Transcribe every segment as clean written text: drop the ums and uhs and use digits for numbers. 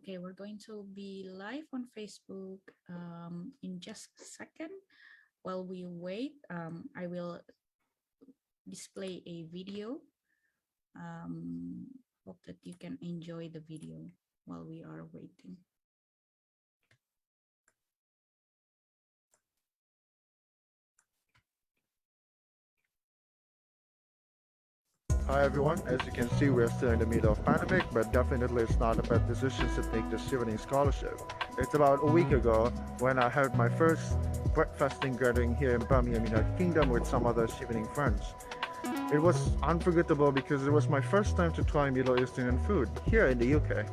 Okay, we're going to be live on Facebook in just a second. While we wait, I will display a video. Hope that you can enjoy the video while we are waiting. Hi everyone, as you can see we're still in the middle of pandemic, but definitely it's not a bad decision to take the Chevening Scholarship. It's about a week ago when I had my first breakfasting gathering here in Birmingham, United Kingdom with some other Chevening friends. It was unforgettable because it was my first time to try Middle Eastern food here in the UK.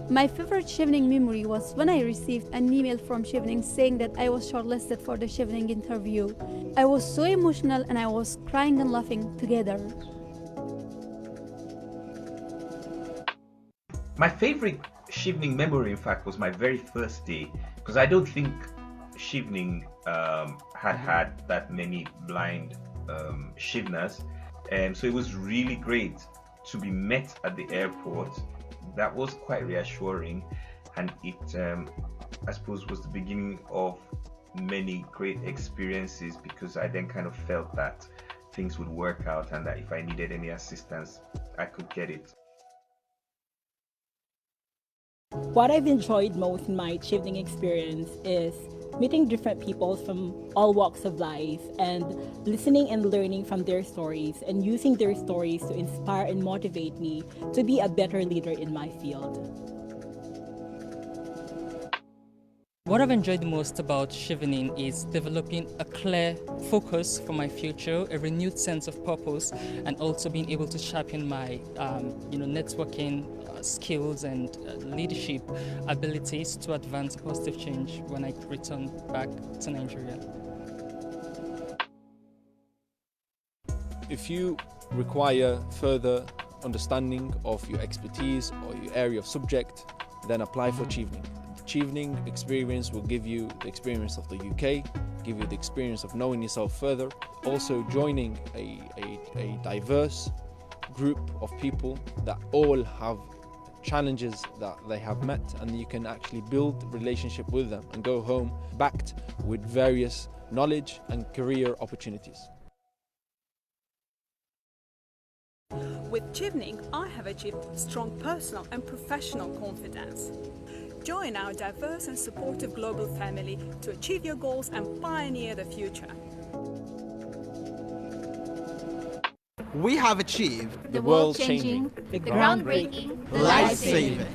My favorite Chevening memory was when I received an email from Chevening saying that I was shortlisted for the Chevening interview. I was so emotional and I was crying and laughing together. My favorite Chevening memory, in fact, was my very first day, because I don't think Chevening had that many blind Cheveners, and so it was really great to be met at the airport. That was quite reassuring, and it I suppose was the beginning of many great experiences, because I then kind of felt that things would work out and that if I needed any assistance I could get it. What I've enjoyed most in my Chevening experience is meeting different people from all walks of life and listening and learning from their stories and using their stories to inspire and motivate me to be a better leader in my field. What I've enjoyed the most about Chevening is developing a clear focus for my future, a renewed sense of purpose, and also being able to sharpen my networking skills and leadership abilities to advance positive change when I return back to Nigeria. If you require further understanding of your expertise or your area of subject, then apply for Chevening. The Chevening experience will give you the experience of the UK, give you the experience of knowing yourself further, also joining a diverse group of people that all have challenges that they have met, and you can actually build relationship with them and go home backed with various knowledge and career opportunities. With Chevening, I have achieved strong personal and professional confidence. Join our diverse and supportive global family to achieve your goals and pioneer the future. We have achieved the world-changing, the groundbreaking, the life-saving.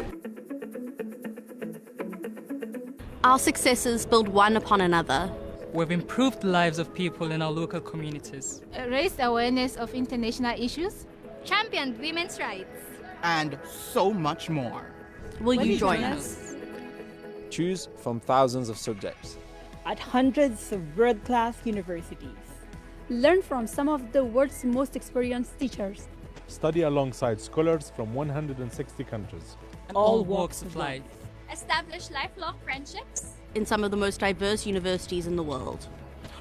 Our successes build one upon another. We've improved the lives of people in our local communities, Raised awareness of international issues, Championed women's rights. And so much more. Will you join us? Choose from thousands of subjects. At hundreds of world-class universities. learn from some of the world's most experienced teachers. Study alongside scholars from 160 countries. All walks of life. Establish lifelong friendships in some of the most diverse universities in the world.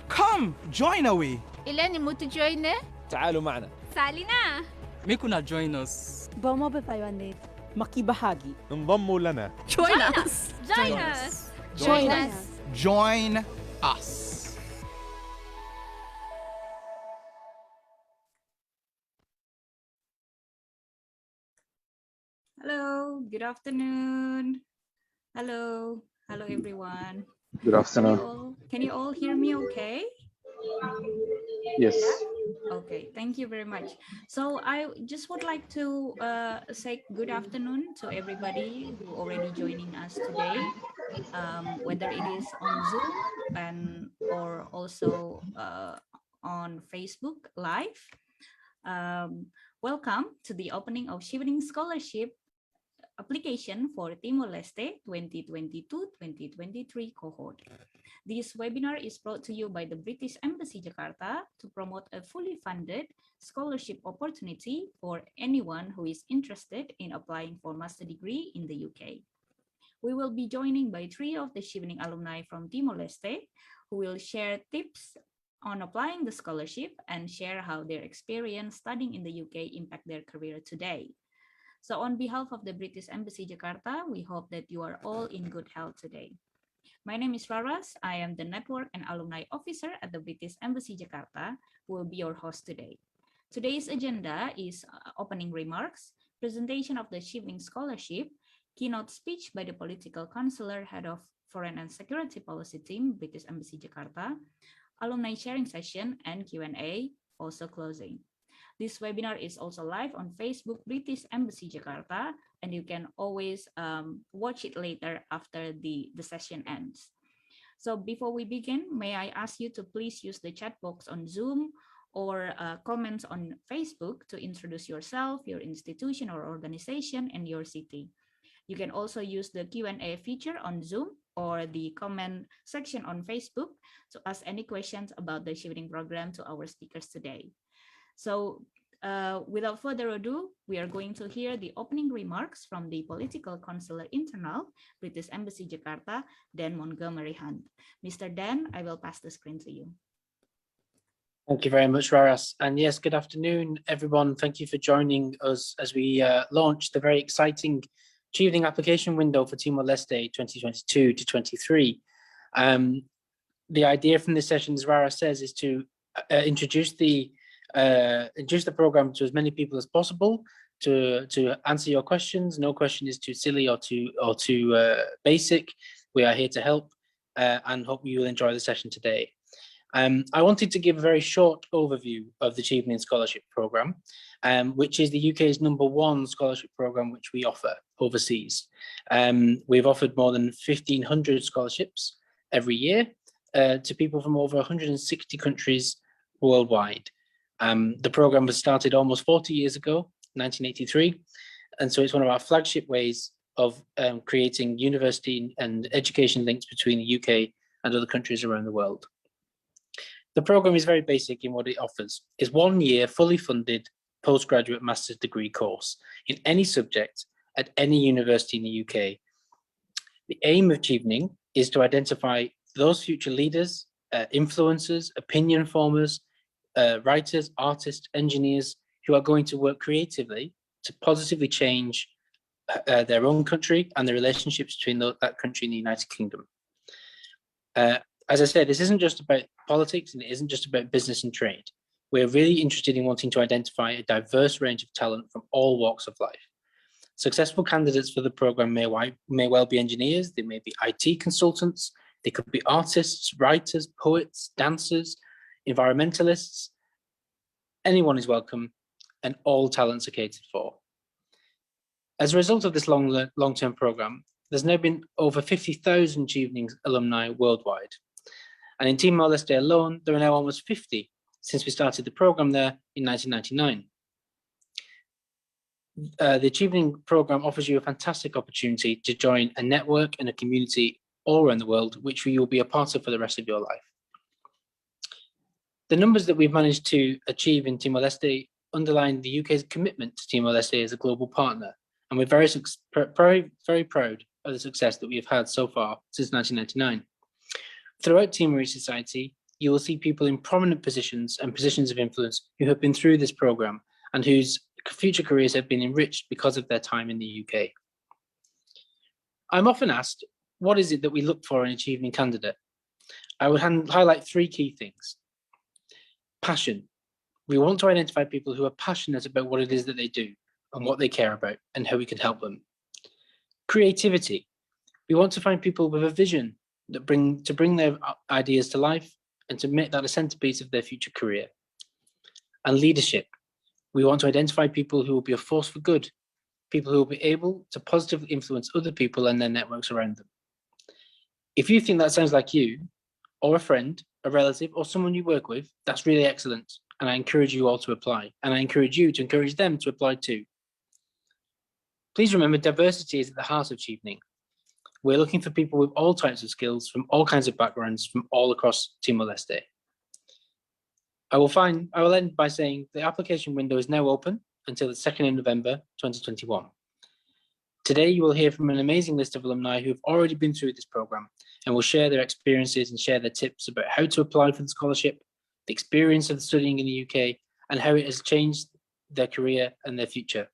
Come, join we. إلى mo to join ne? تعالوا معنا. Sali na! Mikuna join us. Bomo bepaywanit. Makibahagi. انضموا لنا. Join us. Join us! Join us. Join us. Hello, good afternoon. Hello, hello everyone. Good afternoon. Can you all hear me okay? Yes. Okay, thank you very much. So I just would like to say good afternoon to everybody who already joining us today, whether it is on Zoom and or also on Facebook Live. Welcome to the opening of Chevening Scholarship application for Timor-Leste 2022-2023 cohort. This webinar is brought to you by the British Embassy Jakarta to promote a fully funded scholarship opportunity for anyone who is interested in applying for master degree in the UK. We will be joining by 3 of the Chevening alumni from Timor-Leste who will share tips on applying the scholarship and share how their experience studying in the UK impact their career today. So on behalf of the British Embassy Jakarta, we hope that you are all in good health today. My name is Raras. I am the Network and Alumni Officer at the British Embassy Jakarta, who will be your host today. Today's agenda is opening remarks, presentation of the Chevening Scholarship, keynote speech by the Political Counselor, Head of Foreign and Security Policy Team, British Embassy Jakarta, alumni sharing session, and Q&A, also closing. This webinar is also live on Facebook British Embassy Jakarta, and you can always watch it later after the session ends. So before we begin, may I ask you to please use the chat box on Zoom or comments on Facebook to introduce yourself, your institution or organization, and your city. You can also use the Q&A feature on Zoom or the comment section on Facebook to ask any questions about the Chevening program to our speakers today. So without further ado, we are going to hear the opening remarks from the Political Counselor Internal, British Embassy Jakarta, Dan Montgomery Hunt. Mr. Dan, I will pass the screen to you. Thank you very much, Raras. And yes, good afternoon, everyone. Thank you for joining us as we launch the very exciting Chevening application window for Timor-Leste 2022 to 23. The idea from this session, as Raras says, is to introduce the program to as many people as possible to answer your questions. No question is too silly or too basic. We are here to help and hope you will enjoy the session today. I wanted to give a very short overview of the Chevening Scholarship Programme, which is the UK's #1 scholarship programme which we offer overseas. We've offered more than 1,500 scholarships every year to people from over 160 countries worldwide. The programme was started almost 40 years ago, 1983, and so it's one of our flagship ways of creating university and education links between the UK and other countries around the world. The programme is very basic in what it offers. It's 1 year fully funded postgraduate master's degree course in any subject at any university in the UK. The aim of Chevening is to identify those future leaders, influencers, opinion formers, writers, artists, engineers who are going to work creatively to positively change their own country and the relationships between that country and the United Kingdom. As I said, this isn't just about politics and it isn't just about business and trade. We're really interested in wanting to identify a diverse range of talent from all walks of life. Successful candidates for the program may well be engineers, they may be IT consultants, they could be artists, writers, poets, dancers, environmentalists. Anyone is welcome and all talents are catered for. As a result of this long-term program, there's now been over 50,000 Chevening alumni worldwide. And in Timor-Leste alone, there are now almost 50 since we started the program there in 1999. The Chevening program offers you a fantastic opportunity to join a network and a community all around the world, which you will be a part of for the rest of your life. The numbers that we've managed to achieve in Timor-Leste underline the UK's commitment to Timor-Leste as a global partner, and we're very proud of the success that we have had so far since 1999. Throughout Timorese society, you will see people in prominent positions and positions of influence who have been through this program and whose future careers have been enriched because of their time in the UK. I'm often asked, what is it that we look for in a Chevening candidate? I would highlight 3 key things. Passion. We want to identify people who are passionate about what it is that they do and what they care about and how we can help them. Creativity. We want to find people with a vision that bring their ideas to life and to make that a centerpiece of their future career. And leadership. We want to identify people who will be a force for good, people who will be able to positively influence other people and their networks around them. If you think that sounds like you, or a friend, a relative, or someone you work with, that's really excellent. And I encourage you all to apply. And I encourage you to encourage them to apply too. Please remember, diversity is at the heart of Chevening. We're looking for people with all types of skills from all kinds of backgrounds from all across Timor-Leste. I will end by saying the application window is now open until the 2nd of November 2021. Today, you will hear from an amazing list of alumni who have already been through this program and will share their experiences and share their tips about how to apply for the scholarship, the experience of studying in the UK, and how it has changed their career and their future.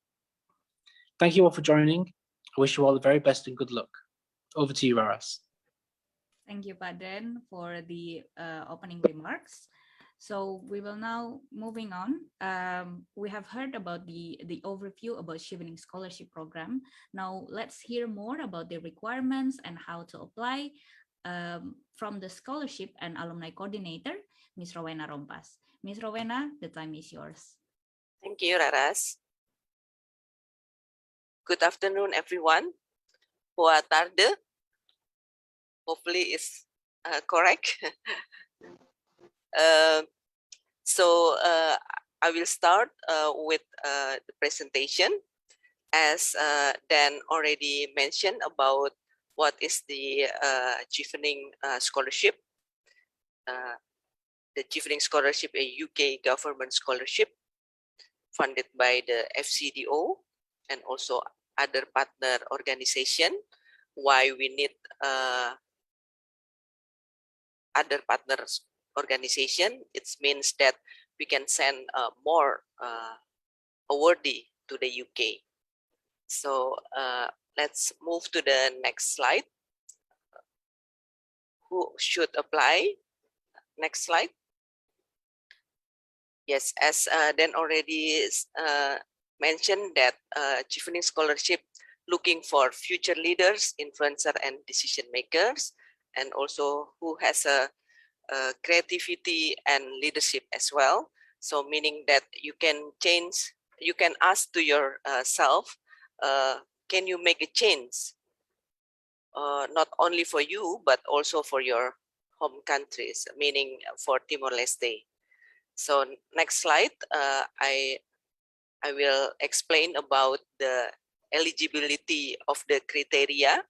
Thank you all for joining. I wish you all the very best and good luck. Over to you, Raras. Thank you, Pak Den, for the opening remarks. So we will now moving on. We have heard about the overview about Chevening Scholarship Program. Now let's hear more about the requirements and how to apply from the Scholarship and Alumni Coordinator, Ms. Rowena Rompas. Ms. Rowena, the time is yours. Thank you, Raras. Good afternoon, everyone. Boa tarde. Hopefully it's correct. I will start with the presentation. As Dan already mentioned about what is the Chevening Scholarship. The Chevening Scholarship, a UK government scholarship funded by the FCDO and also other partner organization. Why we need other partners organization? It means that we can send more awardee to the UK. So let's move to the next slide. Who should apply? Next slide. Yes, as Dan already mentioned that Chevening Scholarship looking for future leaders, influencer, and decision makers, and also who has a creativity and leadership as well. So meaning that you can change, you can ask to yourself, can you make a change? Not only for you, but also for your home countries, meaning for Timor-Leste. So next slide, I will explain about the eligibility of the criteria.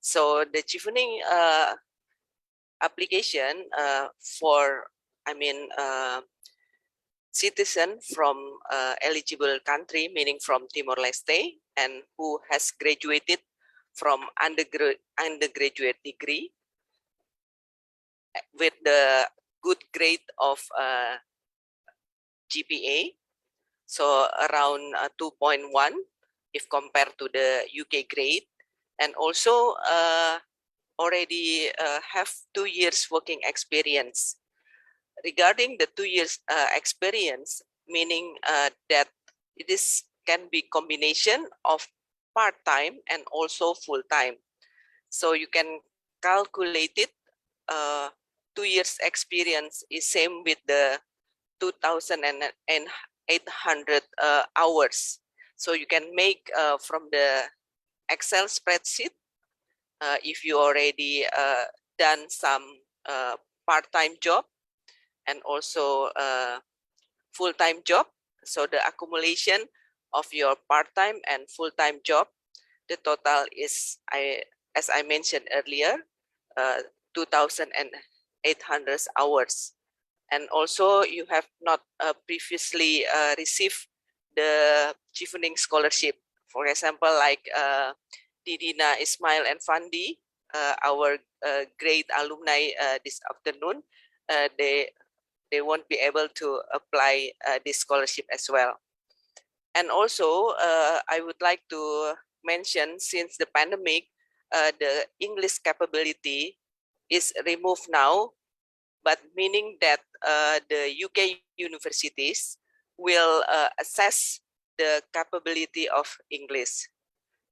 So the Chevening application for, citizen from eligible country, meaning from Timor-Leste, and who has graduated from undergraduate degree with the good grade of GPA, so around 2.1 if compared to the UK grade, and also already have 2 years working experience. Regarding the 2 years experience, meaning that it can be combination of part-time and also full-time. So you can calculate it. 2 years experience is same with the 2,800 hours. So you can make from the Excel spreadsheet if you already done some part-time job and also full-time job. So the accumulation of your part-time and full-time job, the total is, as I mentioned earlier, 2,800 hours. And also you have not previously received the Chevening Scholarship. For example, like Didina, Ismael, and Efandy, our great alumni this afternoon, they won't be able to apply this scholarship as well. And also, I would like to mention, since the pandemic, the English capability is removed now, but meaning that the UK universities will assess the capability of English.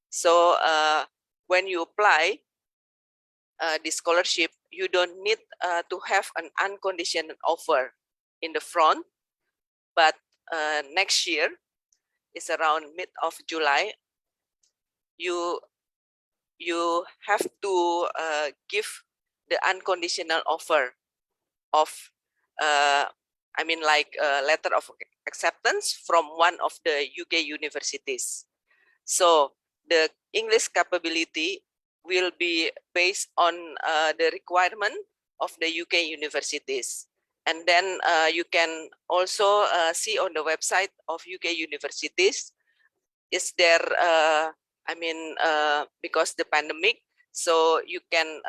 So when you apply this scholarship, you don't need to have an unconditional offer in the front, but next year, is around mid of July, you have to give the unconditional offer of letter of acceptance from one of the UK universities. So the English capability will be based on the requirement of the UK universities. And then you can also see on the website of UK universities, is there, because the pandemic, so you can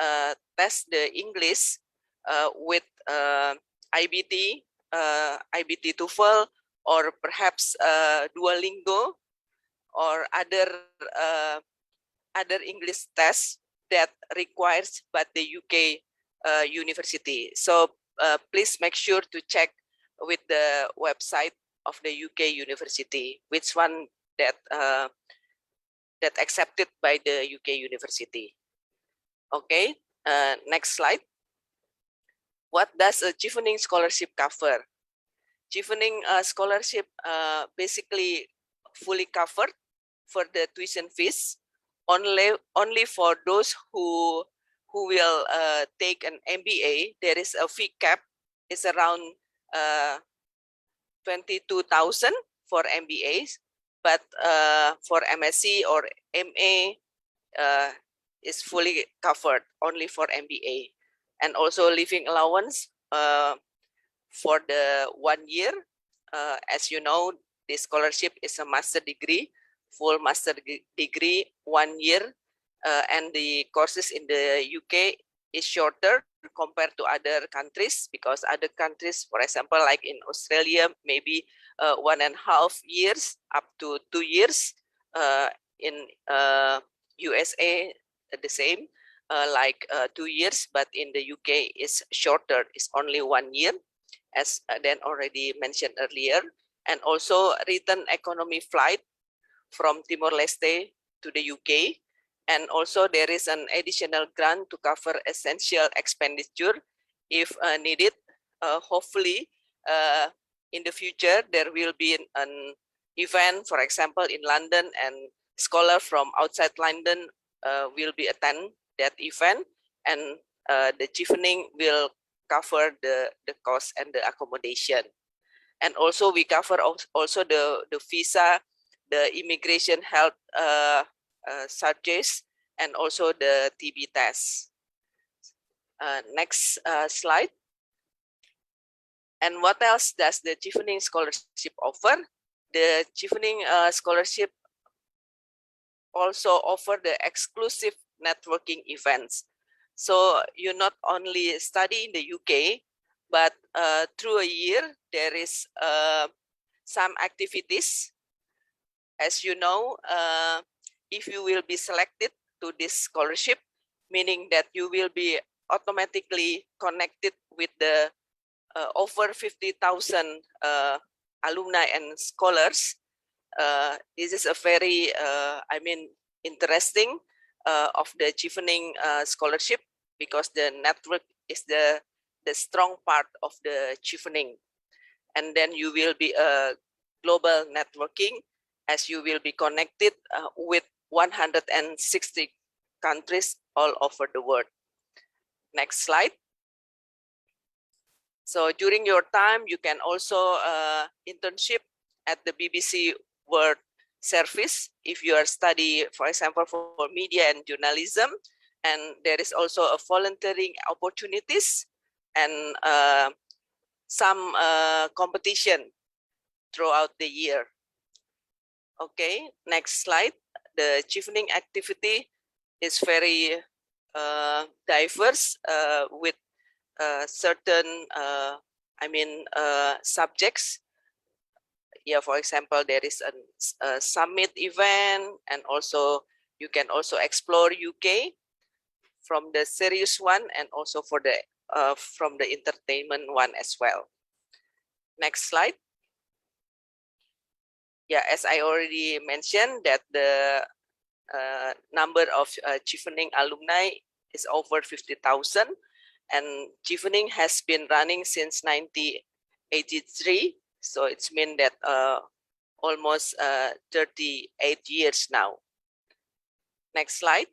test the English with IBT, IBT TOEFL, or perhaps Duolingo, or other English tests that requires but the UK university. So please make sure to check with the website of the UK university which one that that accepted by the UK university. Okay, next slide. What does a Chevening scholarship cover? Chevening scholarship basically fully covered for the tuition fees only for those who will take an MBA. There is a fee cap. It's around 22,000 for MBAs, but for MSc or MA is fully covered only for MBA, and also living allowance for the 1 year. As you know, this scholarship is a master degree, full master degree, 1 year, and the courses in the UK is shorter compared to other countries, because other countries, for example, like in Australia, maybe 1.5 years up to 2 years. In USA, the same, like 2 years, but in the UK is shorter, it's only 1 year, as Dan already mentioned earlier. And also return economy flight from Timor-Leste to the UK. And also there is an additional grant to cover essential expenditure if needed. Hopefully in the future there will be an event, for example, in London, and scholars from outside London will be attend that event, and the Chevening will cover the cost and the accommodation. And also we cover also the visa, the immigration health charges, and also the TB test. Next slide. And what else does the Chevening scholarship offer? The Chevening scholarship also offer the exclusive networking events. So you not only study in the UK, but through a year, there is some activities. As you know, if you will be selected to this scholarship, meaning that you will be automatically connected with the over 50,000 alumni and scholars. This is a very, interesting of the Chevening scholarship, because the network is the strong part of the Chevening. And then you will be a global networking, as you will be connected with 160 countries all over the world. Next slide. So during your time, you can also internship at the BBC World Service if you are study, for example, for media and journalism. And there is also a volunteering opportunities and some competition throughout the year. Okay, next slide. The Chevening activity is very diverse with certain subjects. Yeah, for example, there is a summit event, and also you can also explore UK from the serious one, and also for the from the entertainment one as well. Next slide. Yeah, as I already mentioned, that the number of Chevening alumni is over 50,000, and Chevening has been running since 1983. So it's mean that almost 38 years now. Next slide.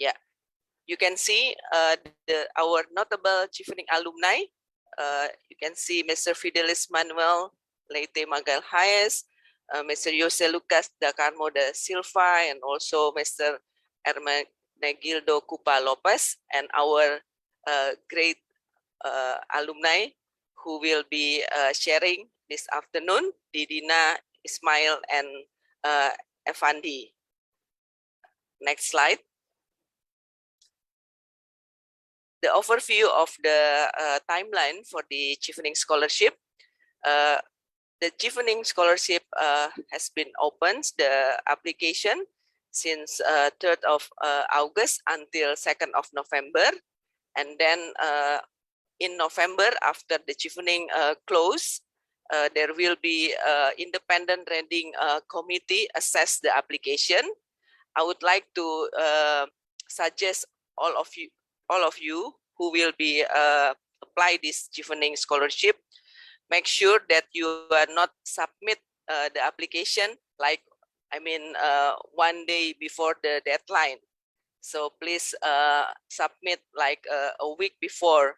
Yeah, you can see our notable Chevening alumni. You can see Mr. Fidelis Manuel Leite Magal Hayes, Mr. Jose Lucas da Carmo da Silva, and also Mr. Hermenegildo Cupa Lopez, and our great alumni who will be sharing this afternoon, Didina, Ismael, and Efandy. Next slide. The overview of the timeline for the Chevening Scholarship. the Chevening Scholarship has been opened, the application, since 3rd of August until 2nd of November. And then in November, after the Chevening close, there will be independent rating committee assess the application. I would like to suggest all of you who will be apply this Chevening Scholarship, make sure that you are not submit the application like, I mean, 1 day before the deadline. So please submit like a week before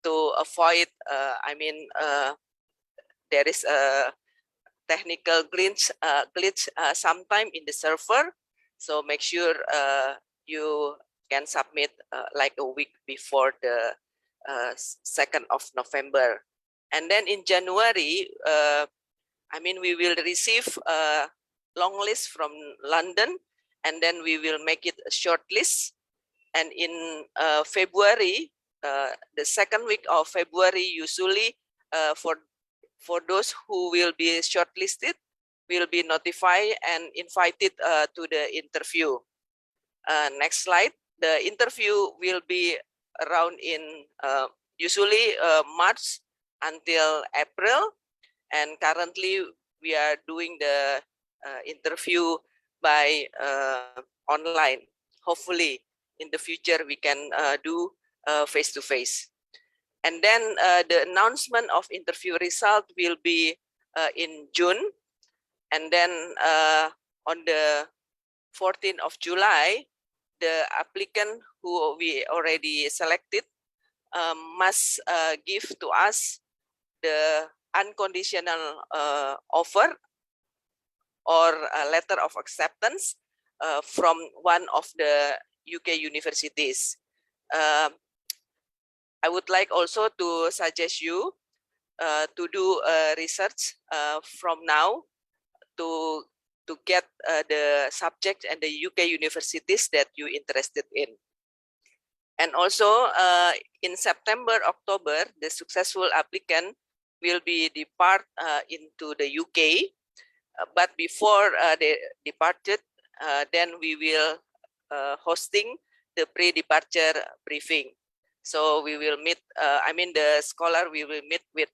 to avoid, there is a technical glitch sometime in the server. So make sure you can submit like a week before the 2nd of November. And then in January, we will receive a long list from London, and then we will make it a short list. And in February, the second week of February, usually for those who will be shortlisted, will be notified and invited to the interview. Next slide. The interview will be around in usually March until April, and currently we are doing the interview by online. Hopefully in the future we can do face-to-face. And then the announcement of interview result will be in June. And then on the 14th of July, the applicant who we already selected must give to us the unconditional offer or a letter of acceptance from one of the UK universities. I would like also to suggest you to do research from now to get the subject and the UK universities that you're interested in. And also in September, October, the successful applicant will be depart into the UK. But before they departed, then we will hosting the pre-departure briefing. So we will meet, the scholar, we will meet with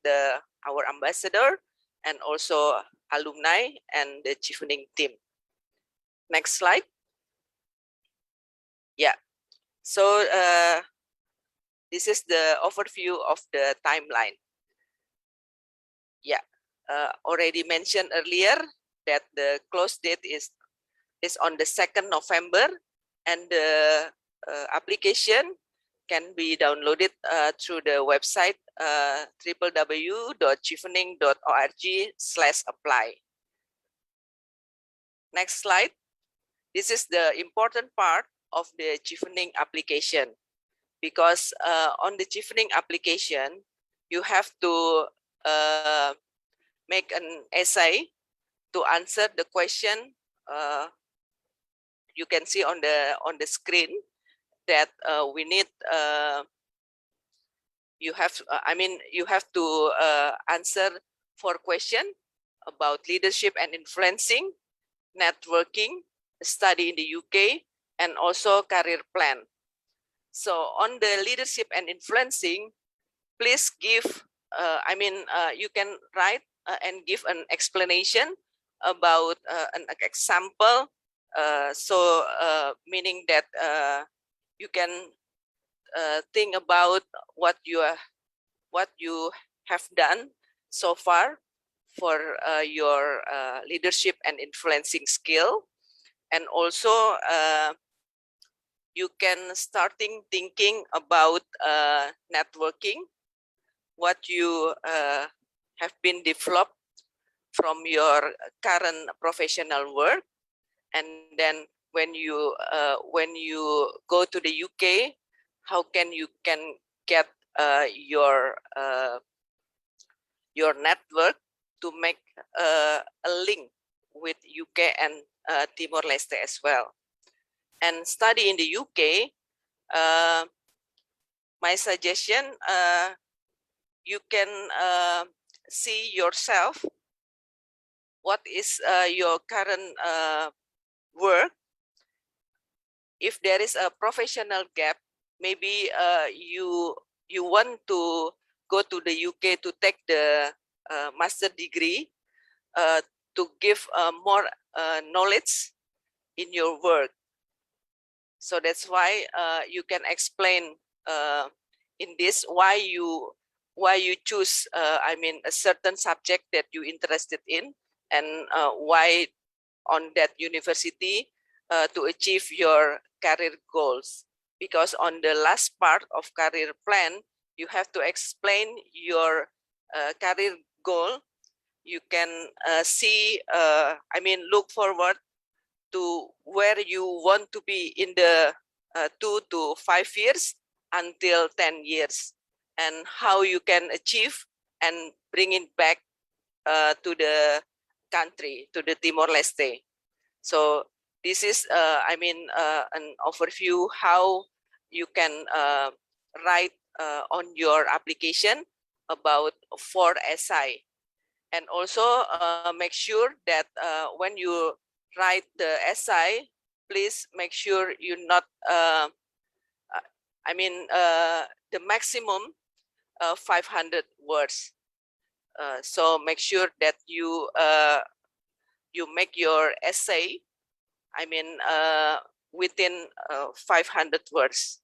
our ambassador and also alumni and the Chevening team. Next slide. Yeah. So this is the overview of the timeline. Yeah. Already mentioned earlier that the close date is on the 2nd November, and the application can be downloaded through the website www.chevening.org/apply. Next slide. This is the important part of the Chevening application, because on the Chevening application, you have to make an essay to answer the question you can see on the screen that we need. You have to answer 4 questions about leadership and influencing, networking, study in the UK, and also career plan. So on the leadership and influencing, please give, you can write and give an explanation about an example. Meaning that you can think about what you have done so far for your leadership and influencing skill, and also you can starting thinking about networking, what you have been developed from your current professional work, and then when you go to the UK, how can you get your network to make a link with UK and Timor-Leste as well. And study in the UK, my suggestion, you can see yourself what is your current work. If there is a professional gap, maybe you want to go to the UK to take the master degree to give more knowledge in your work. So that's why you can explain in this why you choose I mean a certain subject that you interested in, and why on that university to achieve your career goals. Because on the last part of career plan, you have to explain your career goal. You can see, I mean, look forward to where you want to be in the 2 to 5 years until 10 years, and how you can achieve and bring it back to the country, to the Timor-Leste. So this is, I mean, an overview how you can write on your application about 4 SI. And also make sure that when you write the essay, please make sure you not, I mean, the maximum 500 words. So make sure that you make your essay, I mean, within 500 words,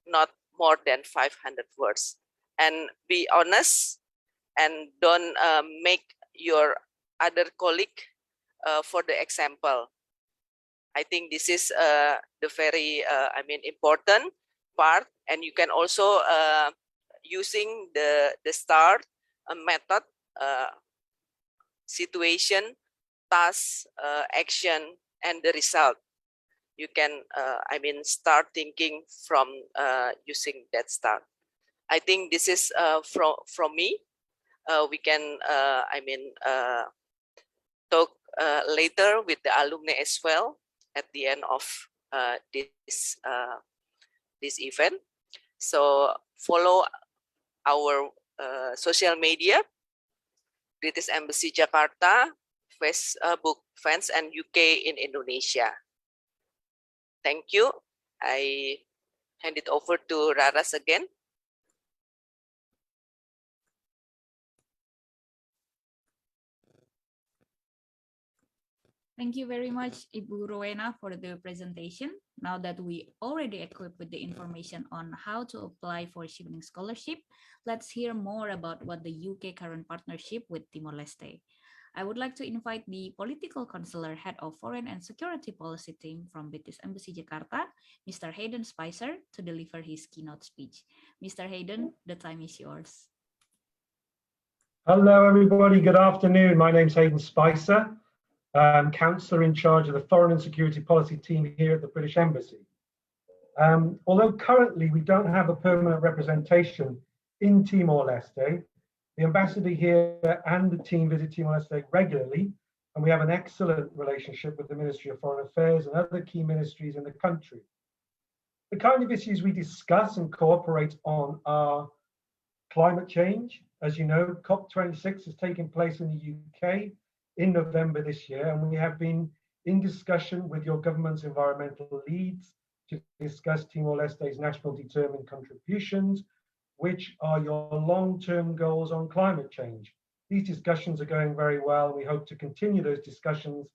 not more than 500 words. And be honest, and don't make your other colleague for the example. I think this is the very, I mean, important part. And you can also using the STAR method, situation, task, action, and the result. You can, I mean, start thinking from using that STAR. I think this is from me. We can, I mean, talk later with the alumni as well at the end of this event. So follow our social media, British Embassy Jakarta, Facebook fans, and UK in Indonesia. Thank you. I hand it over to Raras again. Thank you very much, Ibu Rowena, for the presentation. Now that we already equipped with the information on how to apply for Chevening Scholarship, let's hear more about what the UK current partnership with Timor-Leste. I would like to invite the Political Counselor, Head of Foreign and Security Policy Team from British Embassy Jakarta, Mr. Hayden Spicer, to deliver his keynote speech. Mr. Hayden, the time is yours. Hello, everybody. Good afternoon. My name's Hayden Spicer. I'm Councillor in charge of the Foreign and Security Policy Team here at the British Embassy. Although currently we don't have a permanent representation in Timor-Leste, the ambassador here and the team visit Timor-Leste regularly, and we have an excellent relationship with the Ministry of Foreign Affairs and other key ministries in the country. The kind of issues we discuss and cooperate on are climate change. As you know, COP26 is taking place in the UK in November this year, and we have been in discussion with your government's environmental leads to discuss Timor-Leste's national determined contributions, which are your long-term goals on climate change. These discussions are going very well. We hope to continue those discussions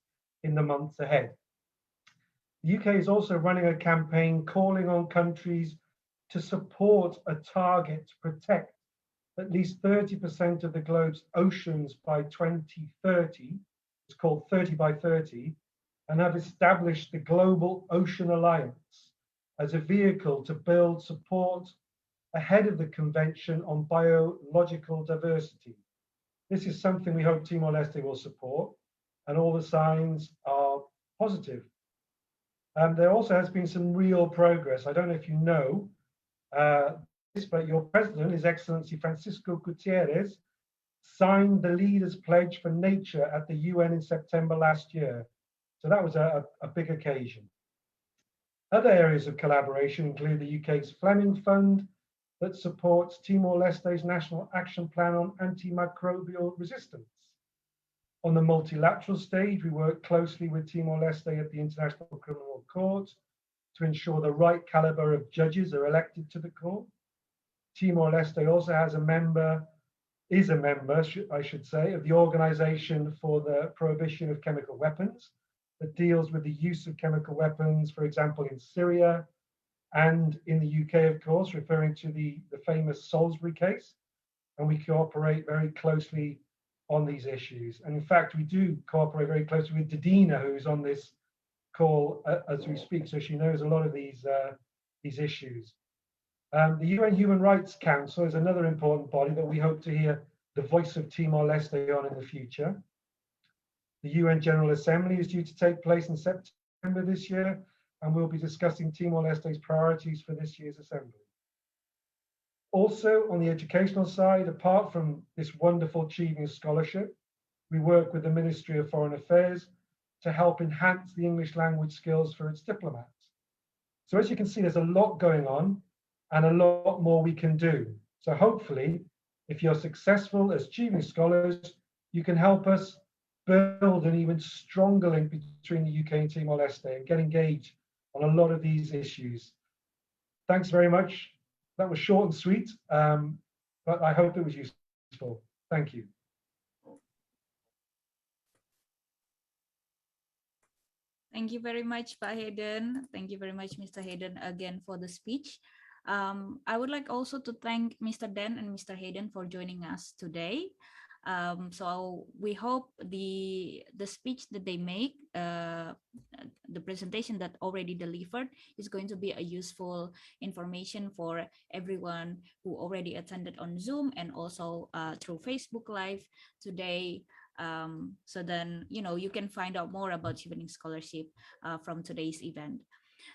in the months ahead. The UK is also running a campaign calling on countries to support a target to protect at least 30% of the globe's oceans by 2030. It's called 30 by 30, and have established the Global Ocean Alliance as a vehicle to build support ahead of the Convention on Biological Diversity. This is something we hope Timor-Leste will support, and all the signs are positive. There also has been some real progress. I don't know if you know this, but your president, His Excellency Francisco Gutierrez, signed the Leaders' Pledge for Nature at the UN in September last year. So that was a big occasion. Other areas of collaboration include the UK's Fleming Fund that supports Timor-Leste's National Action Plan on Antimicrobial Resistance. On the multilateral stage, we work closely with Timor-Leste at the International Criminal Court to ensure the right caliber of judges are elected to the court. Timor-Leste also has a member, I should say, of the Organization for the Prohibition of Chemical Weapons that deals with the use of chemical weapons, for example, in Syria and in the UK, of course, referring to the famous Salisbury case. And we cooperate very closely on these issues. And in fact, we do cooperate very closely with Didina, who is on this call as we speak, so she knows a lot of these issues. The UN Human Rights Council is another important body that we hope to hear the voice of Timor-Leste on in the future. The UN General Assembly is due to take place in September this year, and we'll be discussing Timor-Leste's priorities for this year's assembly. Also, on the educational side, apart from this wonderful Chevening Scholarship, we work with the Ministry of Foreign Affairs to help enhance the English language skills for its diplomats. So as you can see, there's a lot going on and a lot more we can do. So hopefully, if you're successful as Chevening scholars, you can help us build an even stronger link between the UK and Timor-Leste and get engaged on a lot of these issues. Thanks very much. That was short and sweet, but I hope it was useful. Thank you. Thank you very much, Pak Hayden. Thank you very much, Mr. Hayden, again for the speech. I would like also to thank Mr. Dan and Mr. Hayden for joining us today. So we hope the speech that they make, the presentation that already delivered, is going to be a useful information for everyone who already attended on Zoom and also through Facebook Live today. So then, you can find out more about Chevening Scholarship from today's event.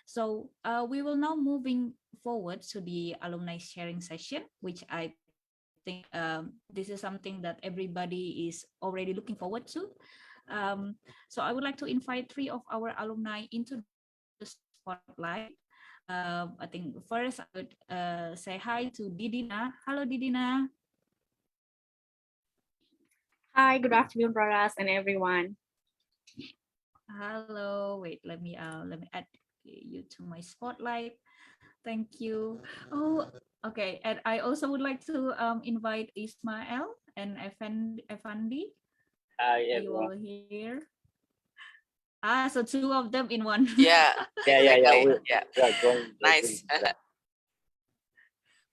So we will now moving forward to the alumni sharing session, which I think this is something that everybody is already looking forward to. So I would like to invite 3 of our alumni into the spotlight. I think first I would say hi to Didina. Hello, Didina. Hi, good afternoon, Raras and everyone. Hello. Wait, let me add you to my spotlight. Thank you. Oh, okay. And I also would like to invite Ismael and Efandy. Hi, You everyone. all here. So 2 of them in one. Yeah. Yeah. Nice.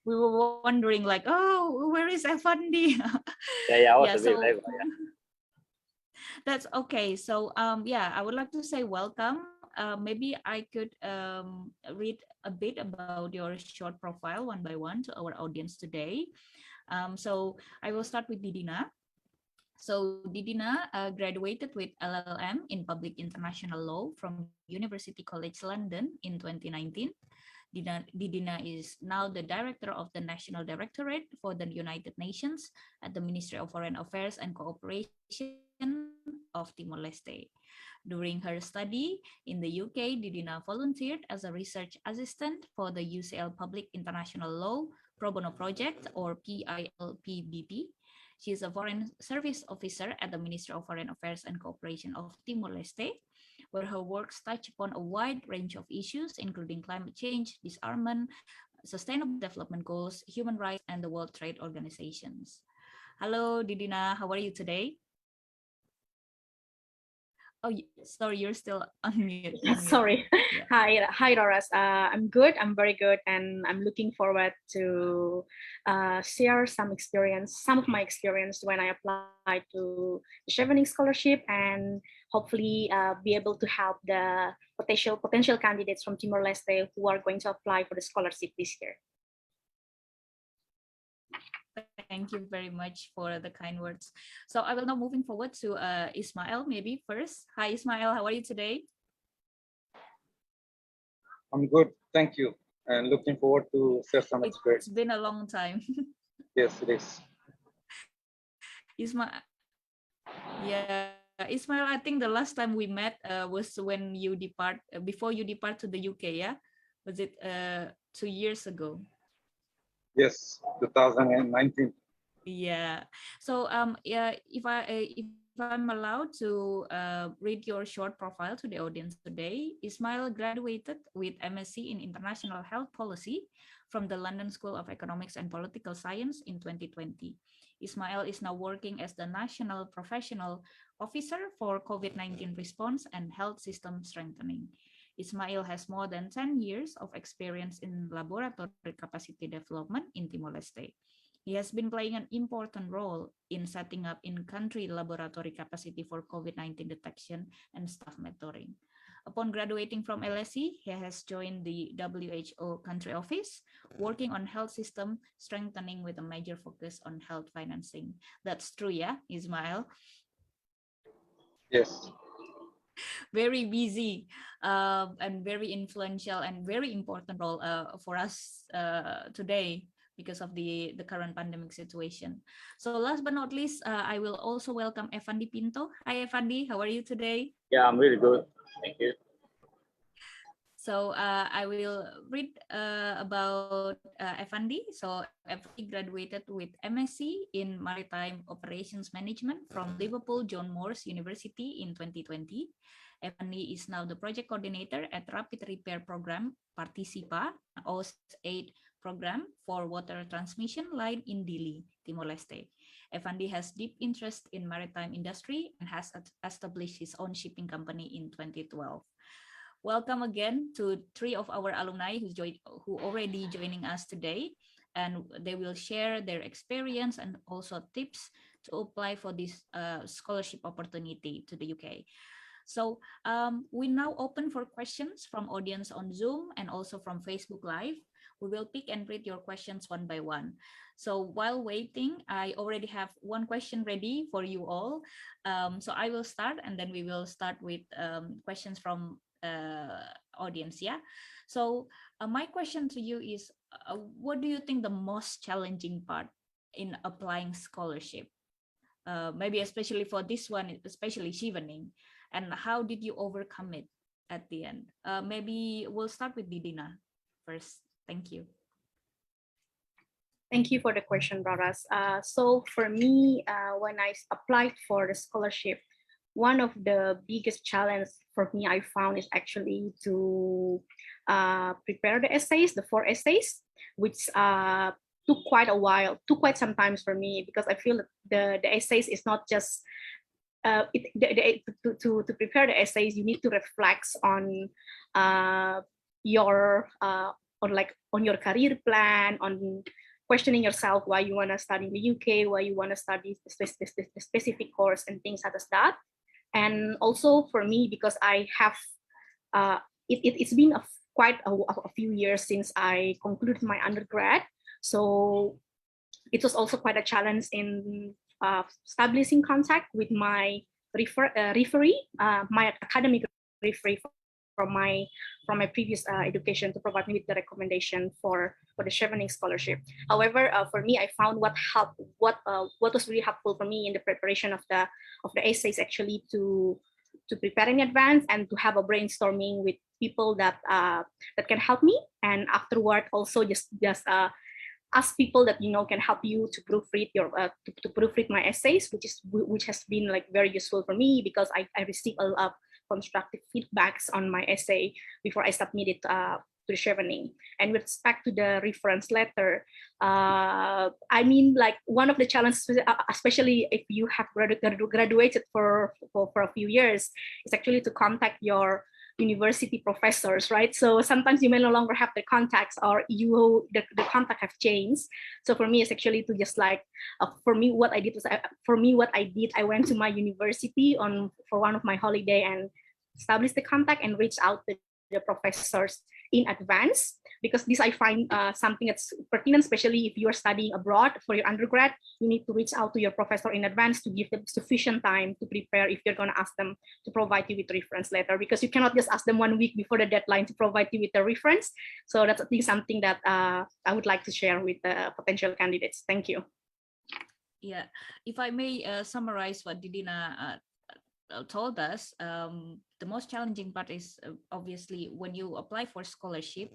We were wondering like, oh, where is Efandy? I was a bit late. That's okay. So yeah, I would like to say welcome. Maybe I could read a bit about your short profile one by one to our audience today. So I will start with Didina. So Didina graduated with L.LM in Public International Law from University College London in 2019. Didina is now the director of the National Directorate for the United Nations at the Ministry of Foreign Affairs and Cooperation of Timor-Leste. During her study in the UK, Didina volunteered as a research assistant for the UCL Public International Law Pro Bono Project, or PILPBP. She is a Foreign Service Officer at the Ministry of Foreign Affairs and Cooperation of Timor-Leste, where her works touch upon a wide range of issues, including climate change, disarmament, sustainable development goals, human rights, and the World Trade Organizations. Hello, Didina. How are you today? Oh, sorry, you're still on mute. Sorry. Yeah. Hi, Doris. I'm good. I'm very good, and I'm looking forward to share some of my experience when I applied to the Chevening Scholarship, and hopefully be able to help the potential candidates from Timor-Leste who are going to apply for the scholarship this year. Thank you very much for the kind words. So I will now moving forward to Ismael, maybe first. Hi, Ismael. How are you today? I'm good, thank you, and looking forward to share some experience. It's been a long time. Yes, it is. Ismael, yeah, Ismael, I think the last time we met was when you before you depart to the UK, yeah? Was it 2 years ago? Yes, 2019. Yeah. So yeah, if I'm allowed to read your short profile to the audience today, Ismael graduated with MSc in International Health Policy from the London School of Economics and Political Science in 2020. Ismael is now working as the National Professional Officer for COVID-19 response and health system strengthening. Ismael has more than 10 years of experience in laboratory capacity development in Timor-Leste. He has been playing an important role in setting up in-country laboratory capacity for COVID-19 detection and staff mentoring. Upon graduating from LSE, he has joined the WHO country office, working on health system strengthening with a major focus on health financing. That's true, yeah, Ismael? Yes. Very busy and very influential and very important role for us today because of the current pandemic situation. So last but not least, I will also welcome Efandy Pinto. Hi, Efandy, how are you today? Yeah, I'm really good. Thank you. So I will read about Efandy. So Efandy graduated with MSc in Maritime Operations Management from Liverpool John Moores University in 2020. Efandy is now the project coordinator at Rapid Repair Program, PARTISIPA, OS8 program for water transmission line in Dili, Timor-Leste. Efandy has deep interest in maritime industry and has established his own shipping company in 2012. Welcome again to 3 of our alumni who already joining us today, and they will share their experience and also tips to apply for this scholarship opportunity to the UK. So we now open for questions from audience on Zoom and also from Facebook Live. We will pick and read your questions one by one. So while waiting, I already have one question ready for you all. So I will start, and then we will start with questions from audience. Yeah. So my question to you is, what do you think the most challenging part in applying scholarship? Maybe especially for this one, especially Chevening, and how did you overcome it at the end? Maybe we'll start with Didina first. Thank you. Thank you for the question, Raras. So for me, when I applied for the scholarship, one of the biggest challenges for me I found is actually to prepare the essays, the 4 essays, which took quite a while, took quite some time for me, because I feel that the essays is not just to prepare the essays, you need to reflect on your on your career plan, on questioning yourself why you want to study in the UK, why you want to study the specific course and things such as that. And also for me, because I have it's been quite a few years since I concluded my undergrad, so it was also quite a challenge in establishing contact with my referee, my academic referee from my previous education, to provide me with the recommendation for the Chevening Scholarship. However, for me, I found what was really helpful for me in the preparation of the essays, actually to prepare in advance and to have a brainstorming with people that that can help me, and afterward also just ask people that can help you to proofread to proofread my essays, which has been like very useful for me, because I received a lot of constructive feedbacks on my essay before I submit it to the Chevening. And with respect to the reference letter, I mean, like, one of the challenges, especially if you have graduated for a few years, is actually to contact your university professors, right? So sometimes you may no longer have the contacts, or the contact have changed. So for me, it's actually to just for me what I did, I went to my university for one of my holiday and established the contact and reached out to the professors in advance, because this I find something that's pertinent, especially if you are studying abroad for your undergrad. You need to reach out to your professor in advance to give them sufficient time to prepare if you're going to ask them to provide you with a reference letter, because you cannot just ask them 1 week before the deadline to provide you with a reference. So that's, I think, something that I would like to share with the potential candidates. Thank you. Yeah, if I may summarize what Didina told us, the most challenging part is obviously when you apply for scholarship,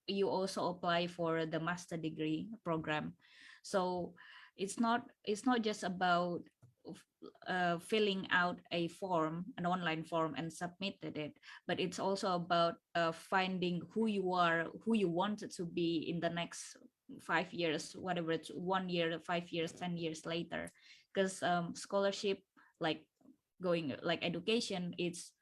you also apply for the master degree program. So it's not just about filling out a form, an online form, and submitted it, but it's also about finding who you are, who you want to be in the next 5 years, whatever it's 1 year, 5 years, 10 years later. Because scholarship, like education, it's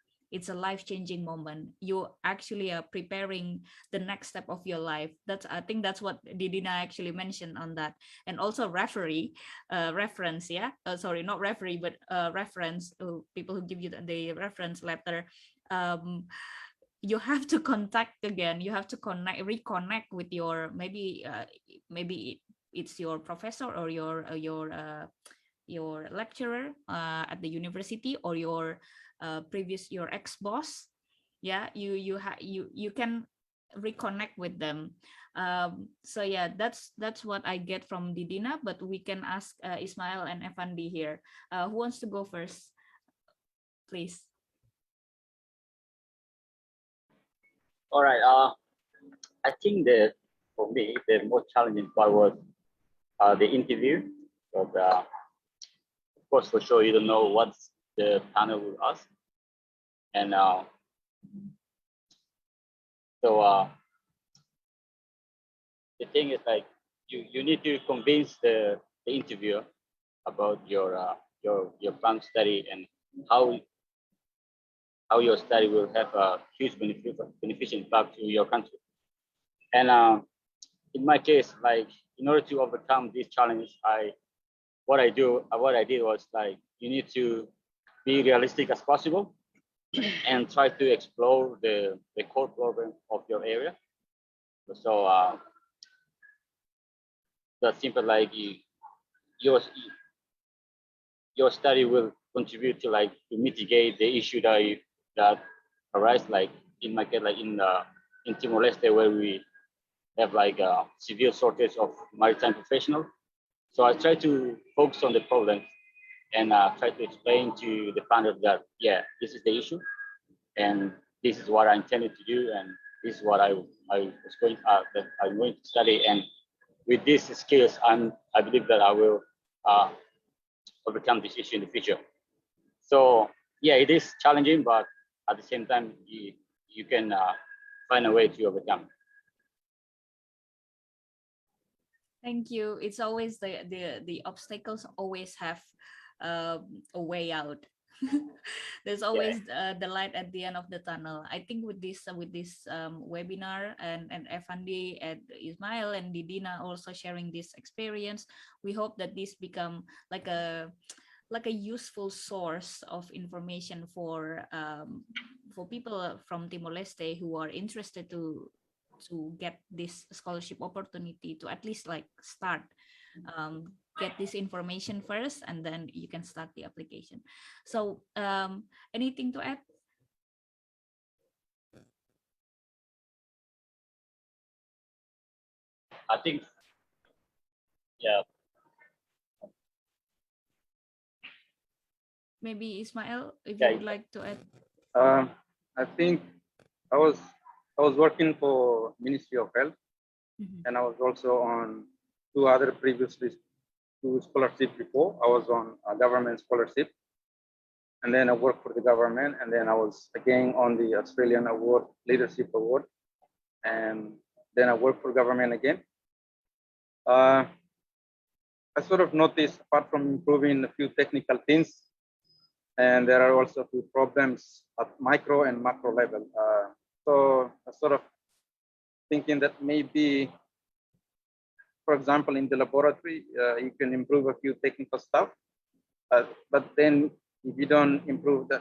a life-changing moment. You actually are preparing the next step of your life. I think that's what Didina actually mentioned on that. And also reference, yeah. Sorry, not referee, but reference. People who give you the reference letter. You have to contact again. You have to reconnect with your maybe it's your professor or your lecturer at the university, or your your ex-boss. Yeah, you can reconnect with them. So yeah, that's what I get from Didina, but we can ask Ismael and Efandy here. Who wants to go first, please? All right. I think for me the most challenging part was the interview. But of course, for sure, you don't know what the panel will ask, and so the thing is, like, you need to convince the interviewer about your plan study and how your study will have a huge beneficial impact to your country. And in my case, like, in order to overcome this challenge, what I did was, like, you need to be realistic as possible and try to explore the core problem of your area. So that's simple, like, your study will contribute to, like, to mitigate the issue that arise, like in my case, like in Timor-Leste, where we have like a severe shortage of maritime professionals. So I try to focus on the problem and try to explain to the panel that, yeah, this is the issue, and this is what I intended to do, and this is what I'm going to study. And with these skills, I believe that I will overcome this issue in the future. So yeah, it is challenging, but at the same time, you can find a way to overcome. Thank you. It's always the obstacles always have a way out. There's always the light at the end of the tunnel. I think with this webinar and Efandy and Ismael and Didina also sharing this experience, we hope that this become like a useful source of information for people from Timor-Leste who are interested to get this scholarship opportunity, to at least like start, get this information first, and then you can start the application. So anything to add? I think, yeah. Maybe Ismael, if you would like to add. I think I was working for Ministry of Health, and I was also on two scholarships before. I was on a government scholarship, and then I worked for the government, and then I was again on the Australian Award, Leadership Award, and then I worked for government again. I sort of noticed, apart from improving a few technical things, and there are also a few problems at micro and macro level. So I sort of thinking that maybe, for example, in the laboratory, you can improve a few technical stuff, but then if you don't improve the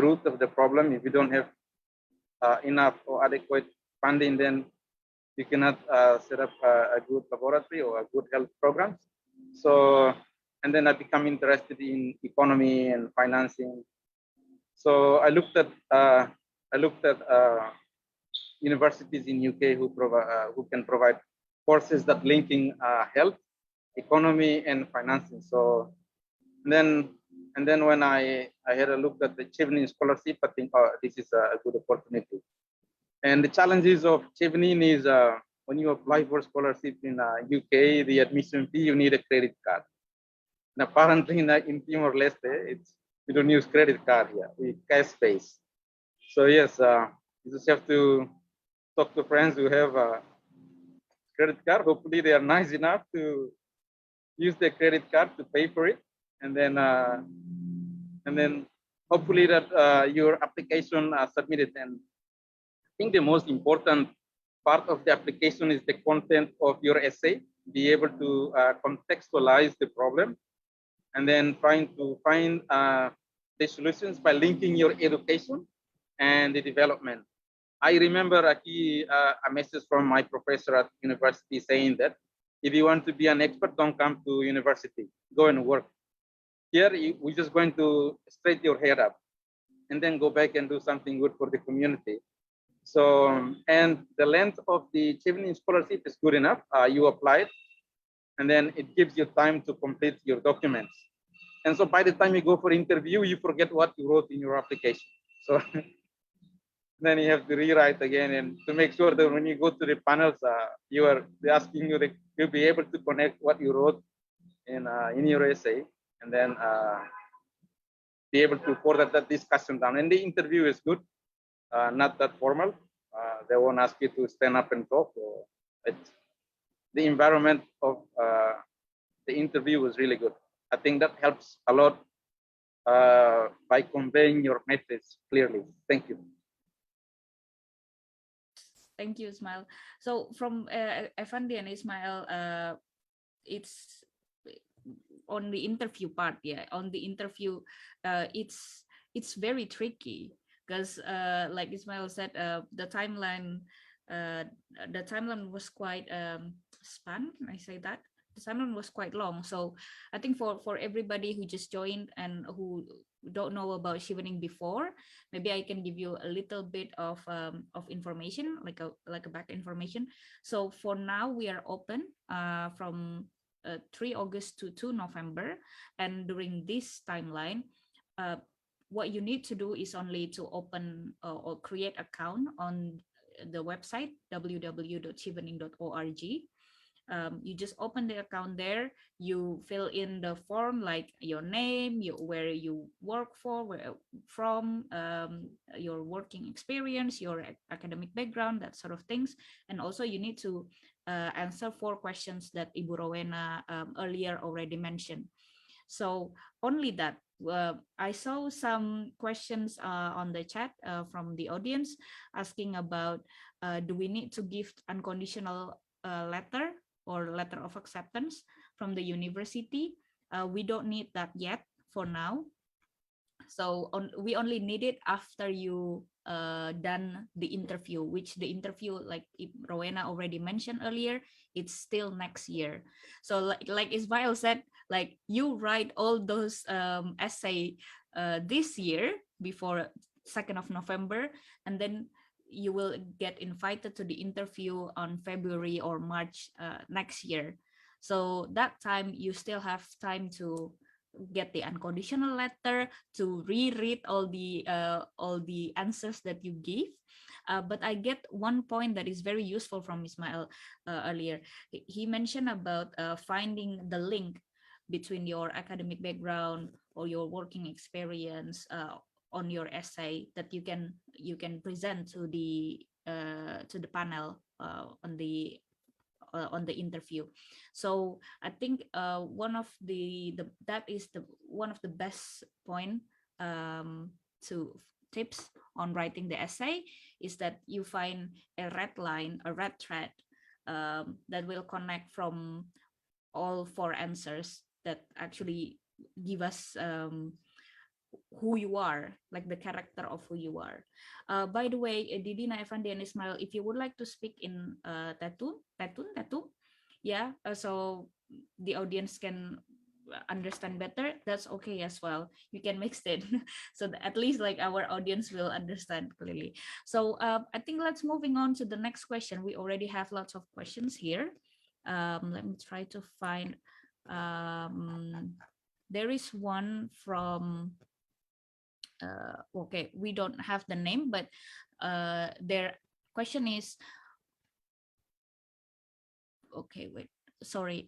root of the problem, if you don't have enough or adequate funding, then you cannot set up a good laboratory or a good health program. So, and then I become interested in economy and financing. So I looked at universities in UK who can provide courses that linking health, economy, and financing. So then when I had a look at the Chevening Scholarship, I think this is a good opportunity. And the challenges of Chevening is when you apply for scholarship in UK, the admission fee, you need a credit card. And apparently in Timor-Leste, we don't use credit card here, we cash base. So yes, you just have to talk to friends who have a credit card. Hopefully they are nice enough to use their credit card to pay for it. And then hopefully that your application submitted. And I think the most important part of the application is the content of your essay, be able to contextualize the problem, and then trying to find the solutions by linking your education and the development. I remember a message from my professor at university saying that if you want to be an expert, don't come to university, go and work. Here, we're just going to straight your head up and then go back and do something good for the community. So, and the length of the Chevening Scholarship is good enough. You apply it, and then it gives you time to complete your documents. And so by the time you go for interview, you forget what you wrote in your application. So then you have to rewrite again, and to make sure that when you go to the panels, they're asking you that you'll be able to connect what you wrote in your essay, and then be able to forward that discussion down. And the interview is good, not that formal. They won't ask you to stand up and talk. The environment of the interview was really good. I think that helps a lot by conveying your message clearly. Thank you. Thank you, Ismael. So from Efandy and Ismael, it's on the interview part. Yeah, on the interview, it's very tricky because, like Ismael said, the timeline was quite span. Can I say that? The timeline was quite long. So I think for everybody who just joined and who don't know about Chevening before, maybe I can give you a little bit of information, like a back information. So for now, we are open from 3 August to 2 November, and during this timeline, what you need to do is only to open or create account on the website www.chevening.org. You just open the account there, you fill in the form like your name, where you work for, where from, your working experience, your academic background, that sort of things. And also you need to answer 4 questions that Ibu Rowena earlier already mentioned. So only that. I saw some questions on the chat from the audience asking about, do we need to give unconditional letter or letter of acceptance from the university? We don't need that yet for now. So we only need it after you done the interview, which the interview, like Rowena already mentioned earlier, it's still next year. So like Ismael said, like you write all those essay this year before 2nd of November, and then you will get invited to the interview on February or March next year. So that time you still have time to get the unconditional letter, to reread all the answers that you give. But I get one point that is very useful from Ismael earlier. He mentioned about finding the link between your academic background or your working experience on your essay that you can present to the panel on the interview. So I think one of the one of the best point to tips on writing the essay is that you find a red line, a red thread that will connect from all 4 answers that actually give us who you are, like the character of who you are. By the way, Didina, Efandy, and Ismael, if you would like to speak in Tatun, yeah, so the audience can understand better, that's okay as well. You can mix it so that at least like our audience will understand clearly. So I think let's moving on to the next question. We already have lots of questions here. Let me try to find. There is one from okay, we don't have the name, but their question is, okay, wait, sorry,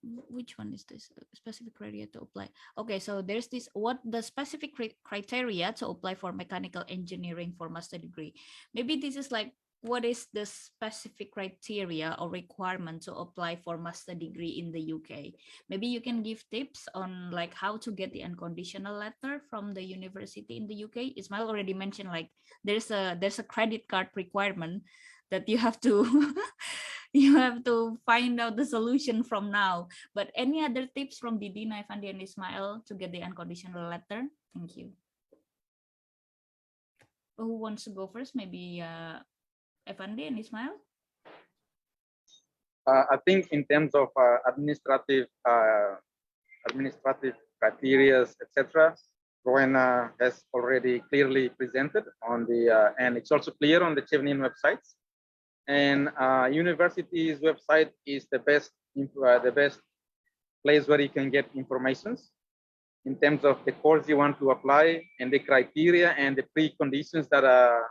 which one is this? Specific criteria to apply. Okay, so there's this, what the specific criteria to apply for mechanical engineering for master degree. Maybe this is like, what is the specific criteria or requirement to apply for master degree in the UK? Maybe you can give tips on like how to get the unconditional letter from the university in the UK. Ismael already mentioned like there's a credit card requirement that you have to you have to find out the solution from now. But any other tips from Didina, Efandy, and Ismael to get the unconditional letter? Thank you. Who wants to go first? Maybe Efandy and Ismael. I think in terms of administrative criteria, etc., Rowena has already clearly presented on the, and it's also clear on the Chevening websites. And university's website is the best place where you can get informations in terms of the course you want to apply and the criteria and the preconditions that are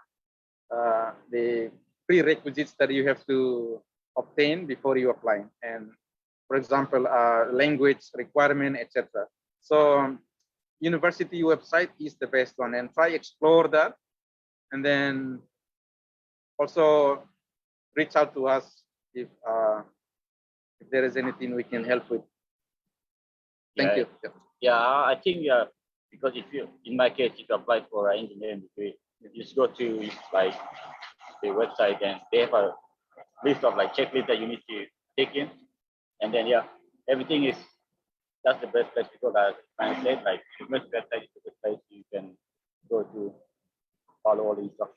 the prerequisites that you have to obtain before you apply. And for example, language requirement, etc. So university website is the best one, and try explore that, and then also reach out to us if there is anything we can help with. Thank you. Yeah, I think because if you, in my case, if you apply for an engineering degree, you just go to like the website and they have a list of like checklists that you need to take in, and then everything is, that's the best place to go. That I said, like the best website is the place you can go to follow all the instructions.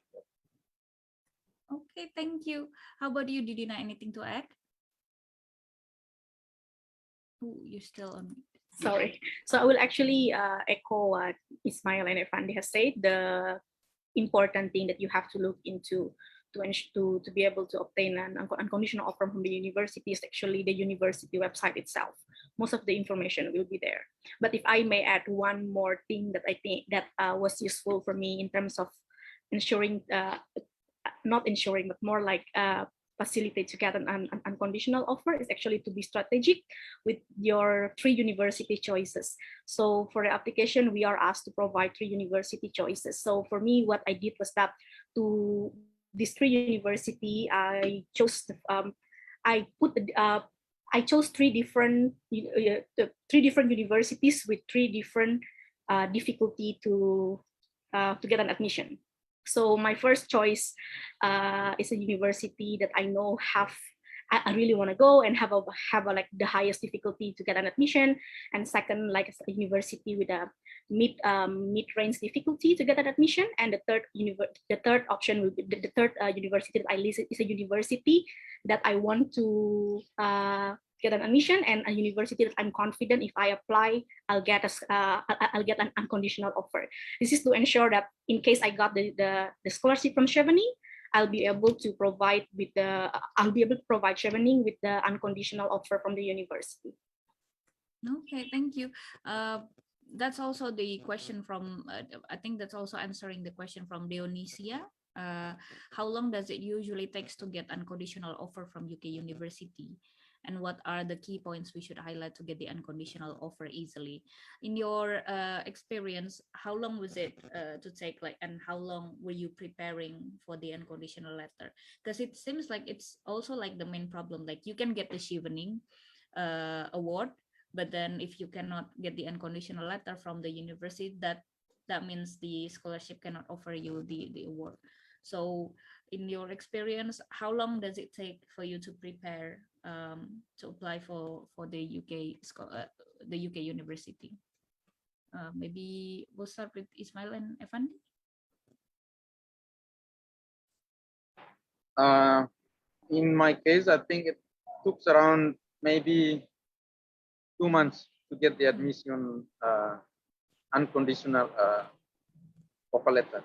Okay, thank you. How about you, Didina? Anything to add? Oh, you're still on. Sorry. So I will actually echo what Ismael and Efandy has said. The important thing that you have to look into to be able to obtain an unconditional offer from the university is actually the university website itself. Most of the information will be there. But if I may add one more thing that I think that was useful for me in terms of ensuring, not ensuring, but more like facilitate to get an unconditional offer is actually to be strategic with your 3 university choices. So for the application, we are asked to provide 3 university choices. So for me, what I did was that to these 3 university, I chose I chose 3 different universities with 3 different difficulty to get an admission. So my first choice is a university that I know I really want to go and have like the highest difficulty to get an admission, and second, like a university with a mid-range difficulty to get an admission, and the third option will be the third university that I listed is a university that I want to get an admission, and a university that I'm confident if I apply, I'll get an unconditional offer. This is to ensure that in case I got the scholarship from Chevening, I'll be able to provide Chevening with the unconditional offer from the university. Okay, thank you. That's also the question from, I think that's also answering the question from Dionysia. How long does it usually takes to get unconditional offer from UK university? And what are the key points we should highlight to get the unconditional offer easily? In your experience, how long was it to take, like, and how long were you preparing for the unconditional letter? Because it seems like it's also like the main problem, like you can get the Chevening award, but then if you cannot get the unconditional letter from the university, that means the scholarship cannot offer you the award. So in your experience, how long does it take for you to prepare to apply for the UK university? Maybe we'll start with Ismael and Efandy. In my case, I think it took around maybe 2 months to get the admission unconditional offer letter.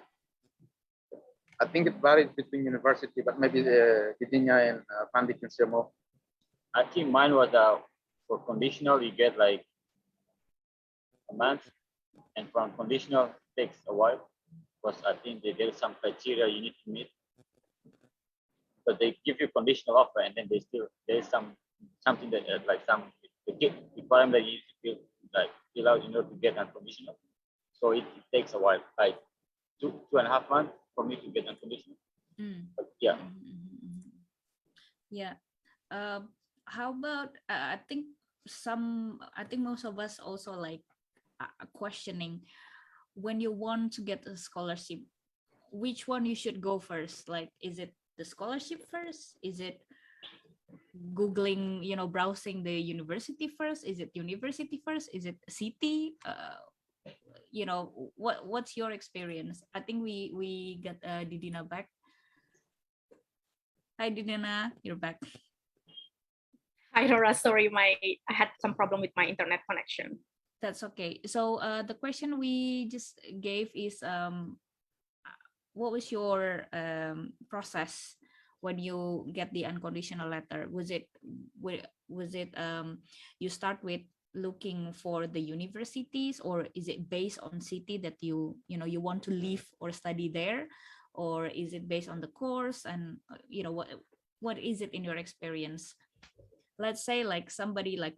I think it varies between university, but maybe Didina and Efandy can share more. I think mine was for conditional, you get like a month, and from conditional takes a while, because I think there is some criteria you need to meet. But they give you conditional offer, and then there is some something that like some the requirement that you need to fill out in order to get unconditional. So it takes a while, like 2.5 months for me to get unconditional. But yeah. Yeah. How about I think most of us also like questioning when you want to get a scholarship, which one you should go first? Like, is it the scholarship first? Is it Googling, browsing the university first? Is it university first? Is it city? What's your experience? I think we got Didina back. Hi Didina, you're back. Hi Dora, sorry, I had some problem with my internet connection. That's okay. So the question we just gave is, what was your process when you get the unconditional letter? Was it you start with looking for the universities, or is it based on city that you want to live or study there, or is it based on the course? And what is it in your experience? Let's say like somebody like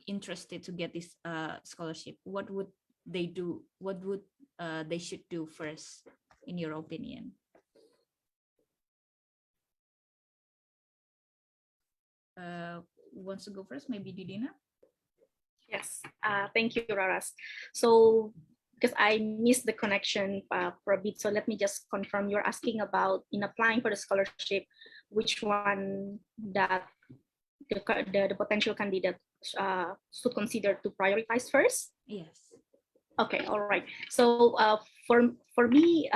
interested to get this scholarship, what would they do? What would they should do first, in your opinion? Wants to go first? Maybe Didina? Yes, thank you, Raras. So because I missed the connection for a bit, so let me just confirm. You're asking about, in applying for the scholarship, which one that the potential candidate should consider to prioritize first? Yes. Okay, all right. So for me,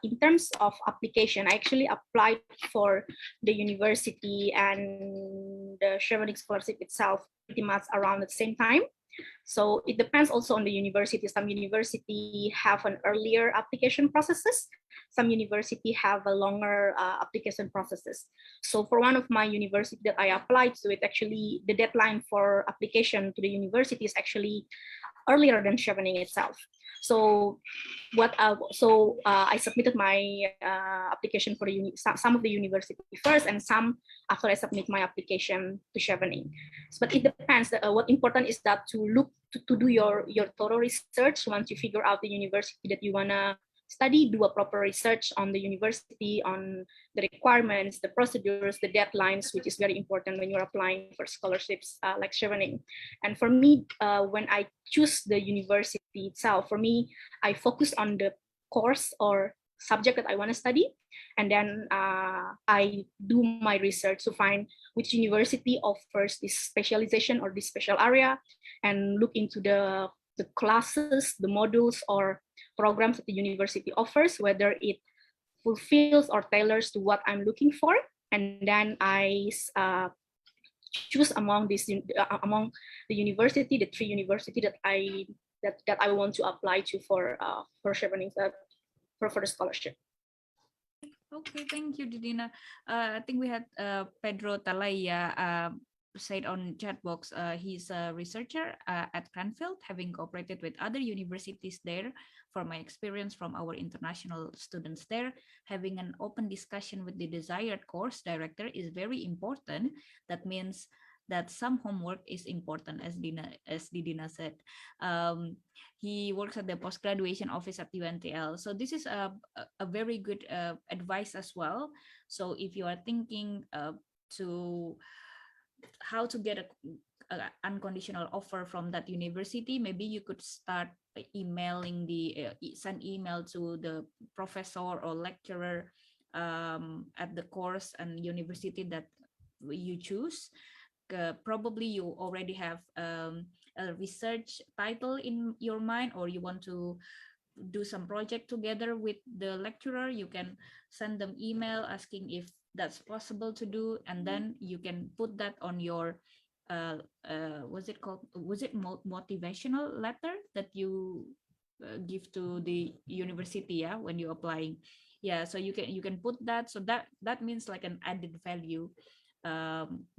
in terms of application, I actually applied for the university and the Chevening Scholarship itself pretty much around the same time. So it depends also on the university. Some university have an earlier application processes. Some university have a longer application processes. So for one of my university that I applied to, it actually, the deadline for application to the university is actually earlier than Chevening itself. So I submitted my application for some of the university first, and some after I submit my application to Chevening. But it depends. What important is that to look to do your thorough research. Once you figure out the university that you wanna study, do a proper research on the university, on the requirements, the procedures, the deadlines, which is very important when you're applying for scholarships like Chevening. And for me, when I choose the university itself, for me, I focus on the course or subject that I want to study. And then I do my research to find which university offers this specialization or this special area, and look into the classes, the modules or programs that the university offers, whether it fulfills or tailors to what I'm looking for. And then I choose among the university, the 3 university that I want to apply to for Chevening, for the scholarship. Okay, thank you, Didina. I think we had Pedro Talaya said on chat box, he's a researcher at Cranfield, having cooperated with other universities there. From my experience from our international students there, having an open discussion with the desired course director is very important. That means that some homework is important, as Didina said. He works at the post-graduation office at UNTL. So this is a very good advice as well. So if you are thinking to how to get a unconditional offer from that university, maybe you could start emailing send email to the professor or lecturer at the course and university that you choose. Probably you already have a research title in your mind, or you want to do some project together with the lecturer. You can send them email asking if that's possible to do, and then you can put that on your what's it called? Was it motivational letter that you give to the university? Yeah, when you're applying. Yeah, so you can put that. So that means like an added value,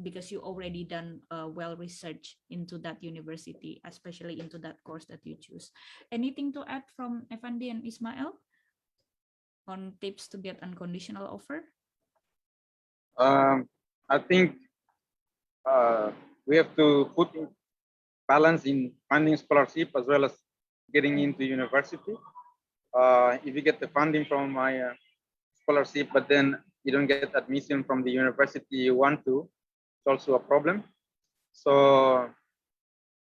because you already done well research into that university, especially into that course that you choose. Anything to add from Efandy and Ismael on tips to get unconditional offer? I think we have to put in balance in finding scholarship as well as getting into university. If you get the funding from my scholarship, but then you don't get admission from the university you want to, it's also a problem. So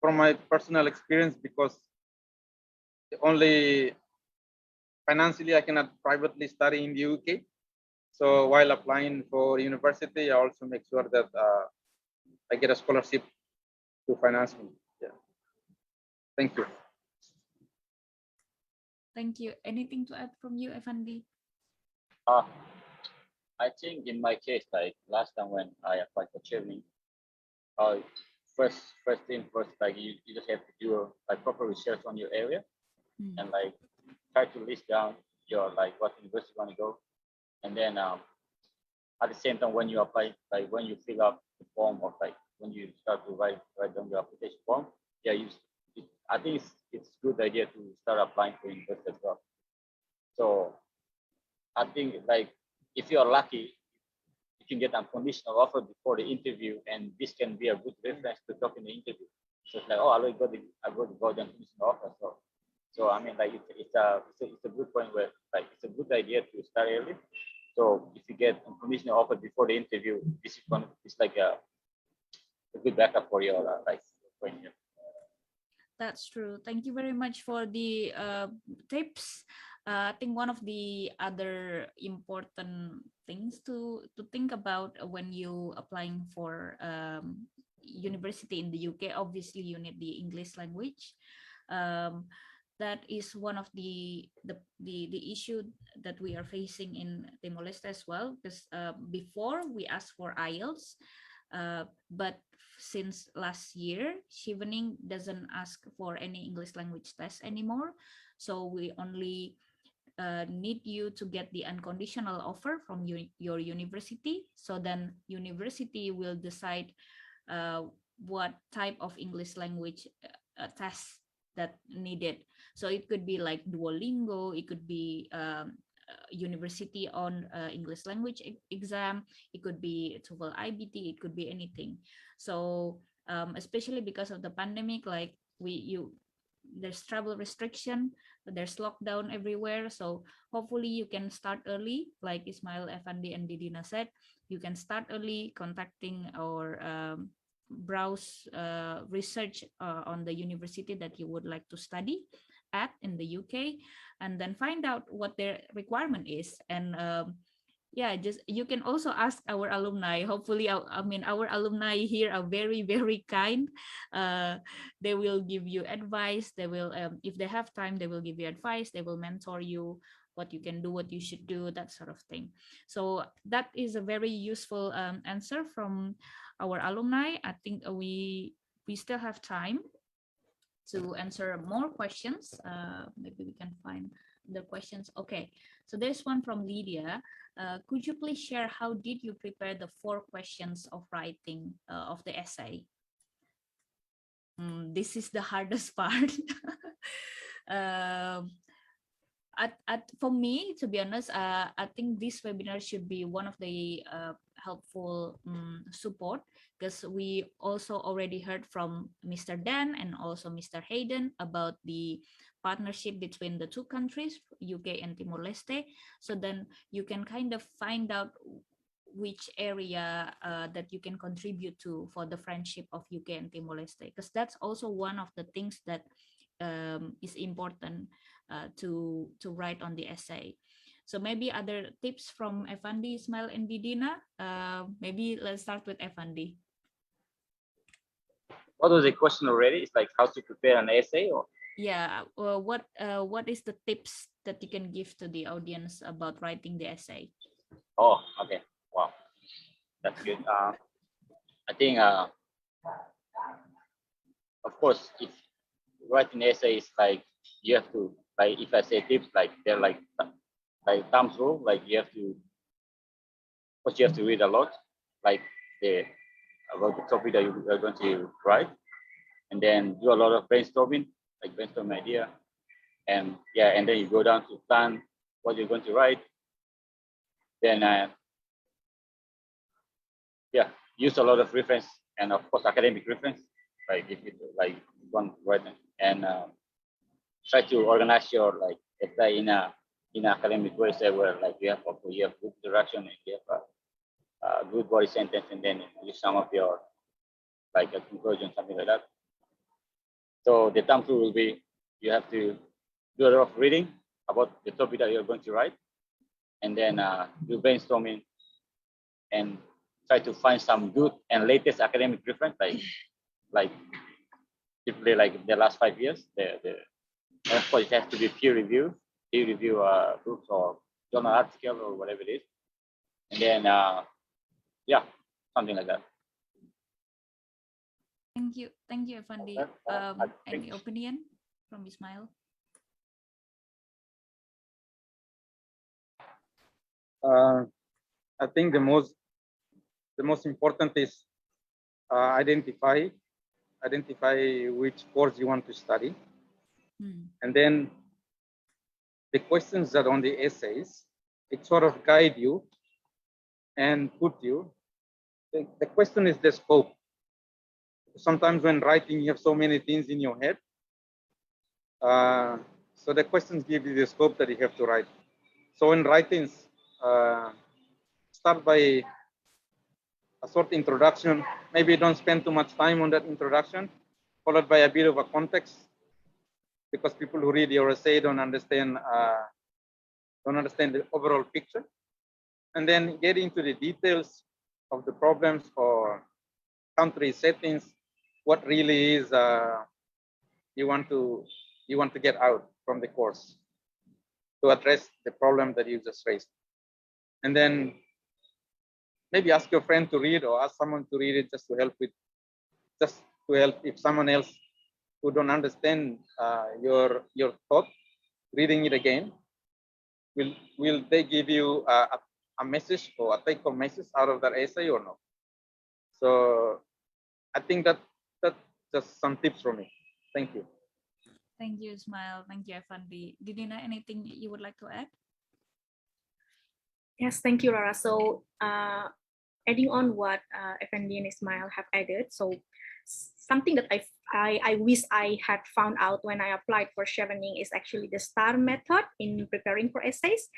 from my personal experience, because only financially I cannot privately study in the UK. So while applying for university, I also make sure that I get a scholarship to finance me. Yeah. Thank you. Thank you. Anything to add from you, Efandy? I think in my case, like last time when I applied for Chevening, first thing first, like you just have to do like proper research on your area and like try to list down your like what university you want to go, and then at the same time when you apply, like when you fill up the form or like when you start to write down your application form, yeah, I think it's a good idea to start applying for university as well. So I think like if you're lucky, you can get unconditional offer before the interview, and this can be a good reference to talk in the interview. So it's like, oh, I got the unconditional offer. So I mean, like it's a good point where like it's a good idea to start early. So if you get unconditional offer before the interview, it's like a good backup for your like point here. That's true. Thank you very much for the tips. I think one of the other important things to think about when you applying for university in the UK, obviously you need the English language. That is one of the issue that we are facing in Timor-Leste as well, because before we asked for IELTS, but since last year, Chevening doesn't ask for any English language test anymore. So we only need you to get the unconditional offer from your university. So then university will decide what type of English language test that needed. So it could be like Duolingo, it could be university on English language exam, it could be TOEFL IBT, it could be anything. So especially because of the pandemic, like there's travel restriction, there's lockdown everywhere. So hopefully you can start early, like Ismael, Efandy, and Didina said. You can start early contacting or browse research on the university that you would like to study at in the UK, and then find out what their requirement is. And yeah, just you can also ask our alumni. Hopefully, I mean, our alumni here are very, very kind. They will give you advice. They will, if they have time, they will give you advice. They will mentor you what you can do, what you should do, that sort of thing. So that is a very useful answer from our alumni. I think we still have time to answer more questions. Maybe we can find the questions. Okay, so there's one from Lydia. Could you please share how did you prepare the 4 questions of writing of the essay? This is the hardest part. For me, to be honest, I think this webinar should be one of the helpful support, because we also already heard from Mr. Dan and also Mr. Hayden about the partnership between the 2 countries, UK and Timor-Leste. So then you can kind of find out which area that you can contribute to for the friendship of UK and Timor-Leste, because that's also one of the things that is important to write on the essay. So maybe other tips from Efandy, Ismael, and Didina. Maybe let's start with Efandy. What was the question already? It's like how to prepare an essay, or yeah, what is the tips that you can give to the audience about writing the essay? Oh, okay, wow, that's good. I think of course, if writing essays, like you have to, like if I say tips, like they're like thumbs rule, like you have to, first you have to read a lot, like about the topic that you are going to write, and then do a lot of brainstorming, like brainstorm idea, and yeah, and then you go down to plan what you're going to write. Then yeah, use a lot of reference and of course academic reference, like if you like want to write and try to organize your like essay in a academic way, say where like you have good direction and you have a good body sentence, and then use some of your like a conclusion, something like that. So the thumb rule will be you have to do a lot of reading about the topic that you're going to write, and then do brainstorming and try to find some good and latest academic reference, like typically like the last 5 years. And of course, it has to be peer review books or journal article or whatever it is, and then yeah, something like that. Thank you, Efandy. Any opinion from Ismael? I think the most important is identify which course you want to study, and then the questions that on the essays, it sort of guide you and put you. The question is the scope. Sometimes when writing, you have so many things in your head. So the questions give you the scope that you have to write. So in writings, start by a short introduction. Maybe don't spend too much time on that introduction, followed by a bit of a context, because people who read your essay don't understand the overall picture. And then get into the details of the problems or country settings, what really is you want to get out from the course to address the problem that you just raised. And then maybe ask your friend to read or ask someone to read it just to help if someone else who don't understand your thought, reading it again, will they give you a message or a take-home message out of that essay or no? So I think that's just some tips from me. Thank you. Thank you, Ismael. Thank you, Efandy. Didina, anything you would like to add? Yes, thank you, Laura. So adding on what Efandy and Ismael have added, so something that I wish I had found out when I applied for Chevening is actually the STAR method in preparing for essays.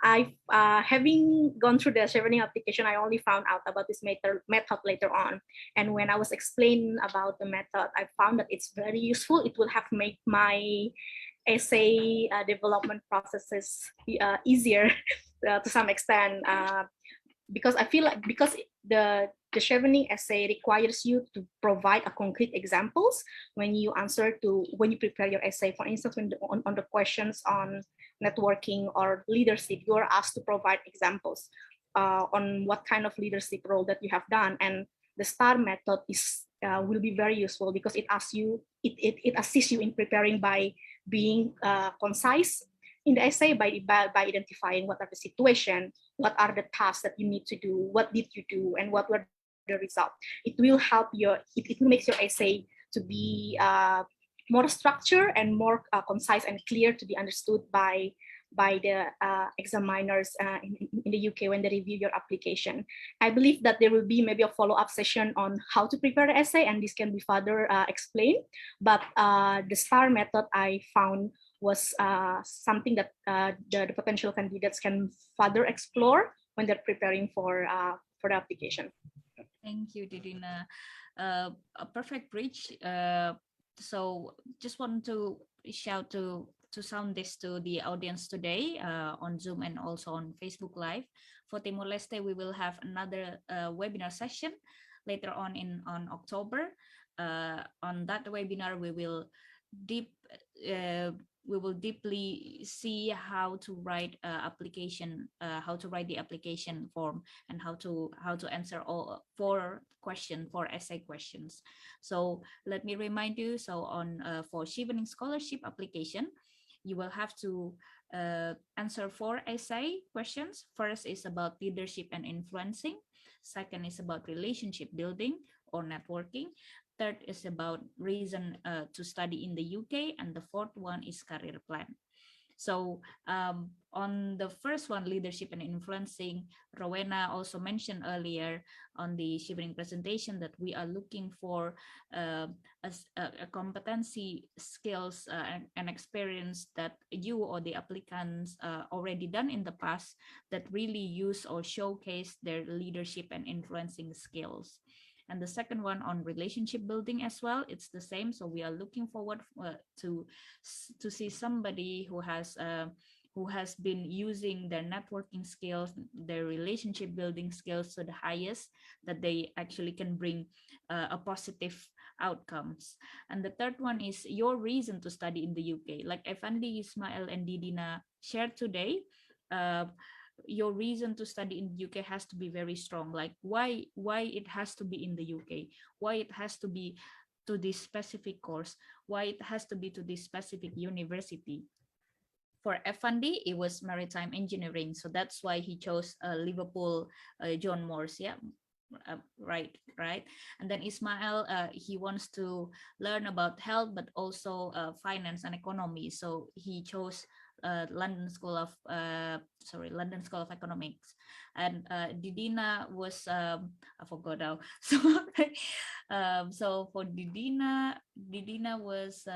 Having gone through the Chevening application, I only found out about this method later on. And when I was explaining about the method, I found that it's very useful. It will have made my essay development processes easier to some extent, because I feel like the Chevening essay requires you to provide a concrete examples when you prepare your essay. For instance, on the questions on networking or leadership, you are asked to provide examples on what kind of leadership role that you have done. And the STAR method will be very useful because it assists you in preparing by being concise in the essay, by identifying what are the situation, what are the tasks that you need to do, what did you do, and what were the result. It will help it will make your essay to be more structured and more concise and clear to be understood by the examiners in the UK when they review your application. I believe that there will be maybe a follow-up session on how to prepare the essay, and this can be further explained. But the STAR method I found was something that the potential candidates can further explore when they're preparing for the application. Thank you, Didina. A perfect bridge. So just want to shout to sound this to the audience today on Zoom and also on Facebook Live. For Timor-Leste, we will have another webinar session later on October. On that webinar, we will deeply see how to write the application form, and how to answer all four essay questions. So let me remind you. So for Chevening Scholarship application, you will have to answer 4 essay questions. First is about leadership and influencing. Second is about relationship building or networking. Third is about reason to study in the UK, and the fourth one is career plan. So on the first one, leadership and influencing, Rowena also mentioned earlier on the Chevening presentation that we are looking for a competency, skills, and experience that you or the applicants already done in the past that really use or showcase their leadership and influencing skills. And the second one on relationship building as well, it's the same. So we are looking forward to see somebody who has been using their networking skills, their relationship building skills to the highest, that they actually can bring a positive outcomes. And the third one is your reason to study in the UK. Like Efandy, Ismael, and Didina shared today, your reason to study in the UK has to be very strong. Like why it has to be in the UK, why it has to be to this specific course, why it has to be to this specific university. For Efandy, it was maritime engineering, so that's why he chose Liverpool John Moores. Yeah, right. And then Ismael, he wants to learn about health, but also finance and economy, so he chose London School of Economics. And Didina was I forgot now. So for Didina was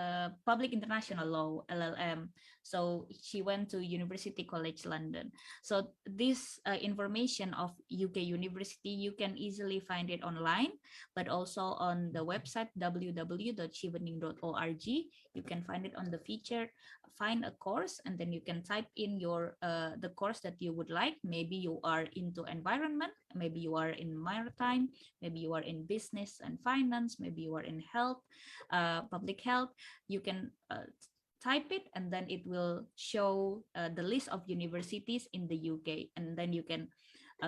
public international law, L.LM. So she went to University College London. So this information of UK University, you can easily find it online, but also on the website www.chevening.org. You can find it on the feature, find a course, and then you can type in your the course that you would like. Maybe you are into environment, maybe you are in maritime, maybe you are in business and finance, maybe you are in health, public health. You can type it, and then it will show the list of universities in the UK, and then you can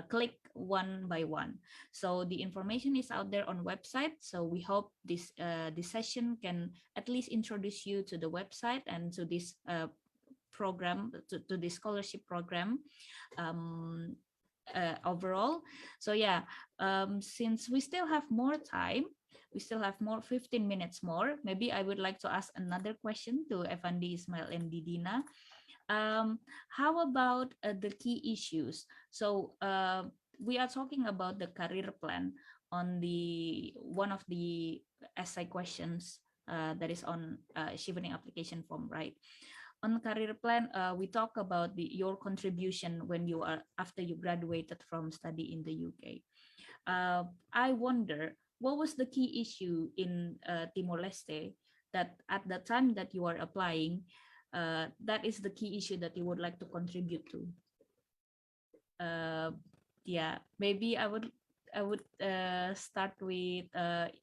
click one by one. So the information is out there on website. So we hope this session can at least introduce you to the website and to this program, to this scholarship program overall. So yeah, since we still have more time, we still have 15 minutes more. Maybe I would like to ask another question to Efandy, Ismael, and Didina. How about the key issues? So we are talking about the career plan on one of the essay questions that is on Chevening application form, right? On career plan, we talk about your contribution when you are after you graduated from study in the UK. I wonder, what was the key issue in Timor-Leste that at the time that you are applying, that is the key issue that you would like to contribute to? Yeah, maybe I would start with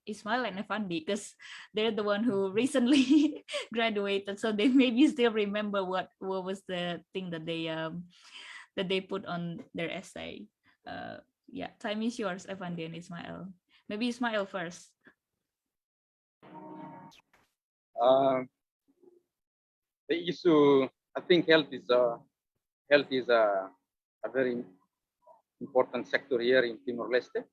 Ismael and Efandy, because they're the one who recently graduated, so they maybe still remember what was the thing that they put on their essay. Yeah, time is yours, Efandy and Ismael. Maybe Ismael first. The issue, I think health is a very important sector here in Timor-Leste,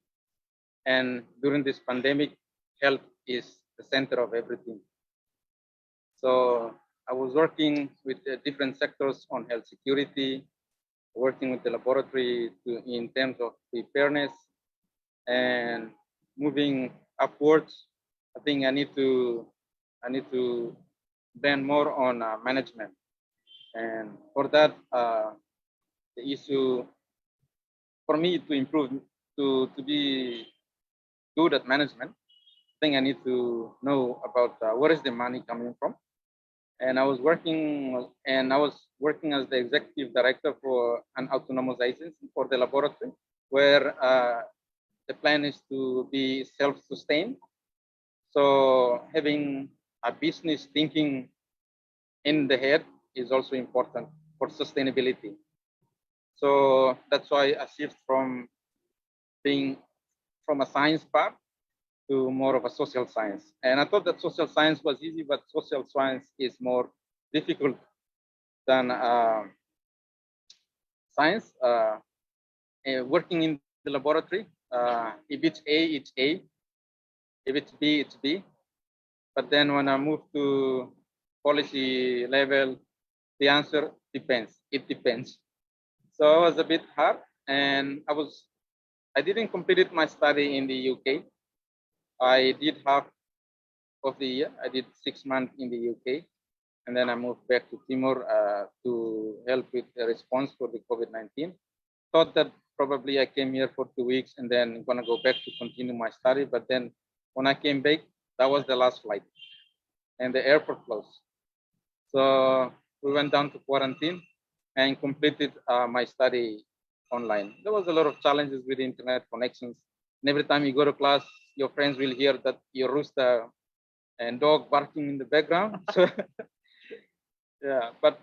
and during this pandemic, health is the center of everything. So I was working with different sectors on health security, working with the laboratory in terms of preparedness, and moving upwards. I think I need to bend more on management, and for that, the issue for me to improve, to be good at management, I think I need to know about where is the money coming from. And I was working as the executive director for an autonomous agency for the laboratory, where the plan is to be self-sustained. So having a business thinking in the head is also important for sustainability. So that's why I shift from being from a science path to more of a social science. And I thought that social science was easy, but social science is more difficult than science. Working in the laboratory, if it's A, it's A. If it's B, it's B. But then when I moved to policy level, the answer depends. It depends. So it was a bit hard, and I didn't complete my study in the UK. I did half of the year. I did 6 months in the UK, and then I moved back to Timor to help with the response for the COVID-19. Thought that probably I came here for 2 weeks and then gonna go back to continue my study. But then when I came back, that was the last flight, and the airport closed. So we went down to quarantine and completed my study online. There was a lot of challenges with internet connections. And every time you go to class, your friends will hear that your rooster and dog barking in the background. So yeah, but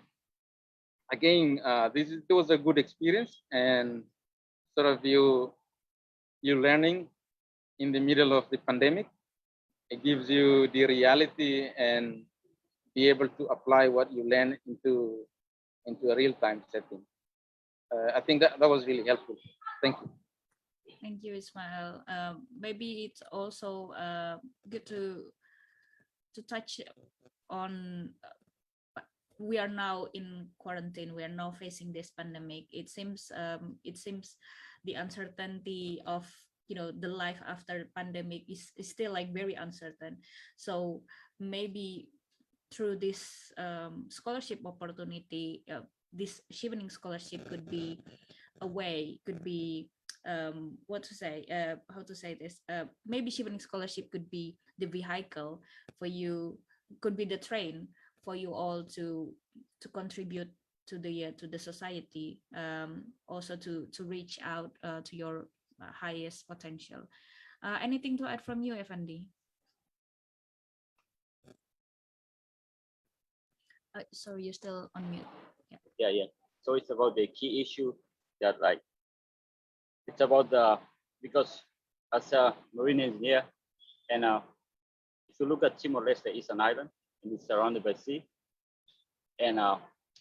again, it was a good experience, and sort of you learning in the middle of the pandemic. It gives you the reality and be able to apply what you learn into a real-time setting. I think that was really helpful. Thank you. Thank you, Ismael. Maybe it's also good to touch on. We are now in quarantine. We are now facing this pandemic. It seems the uncertainty of the life after pandemic is still like very uncertain. So maybe through this scholarship opportunity, this Chevening Scholarship could be a way, could be how to say this, maybe Chevening Scholarship could be the vehicle for you, could be the train for you all to contribute to the society, also to reach out to your highest potential. Anything to add from you, Efandy? Sorry, you're still on mute. Yeah. So it's about the key issue that it's about because as a marine engineer, and if you look at Timor-Leste, it's an island and it's surrounded by sea, and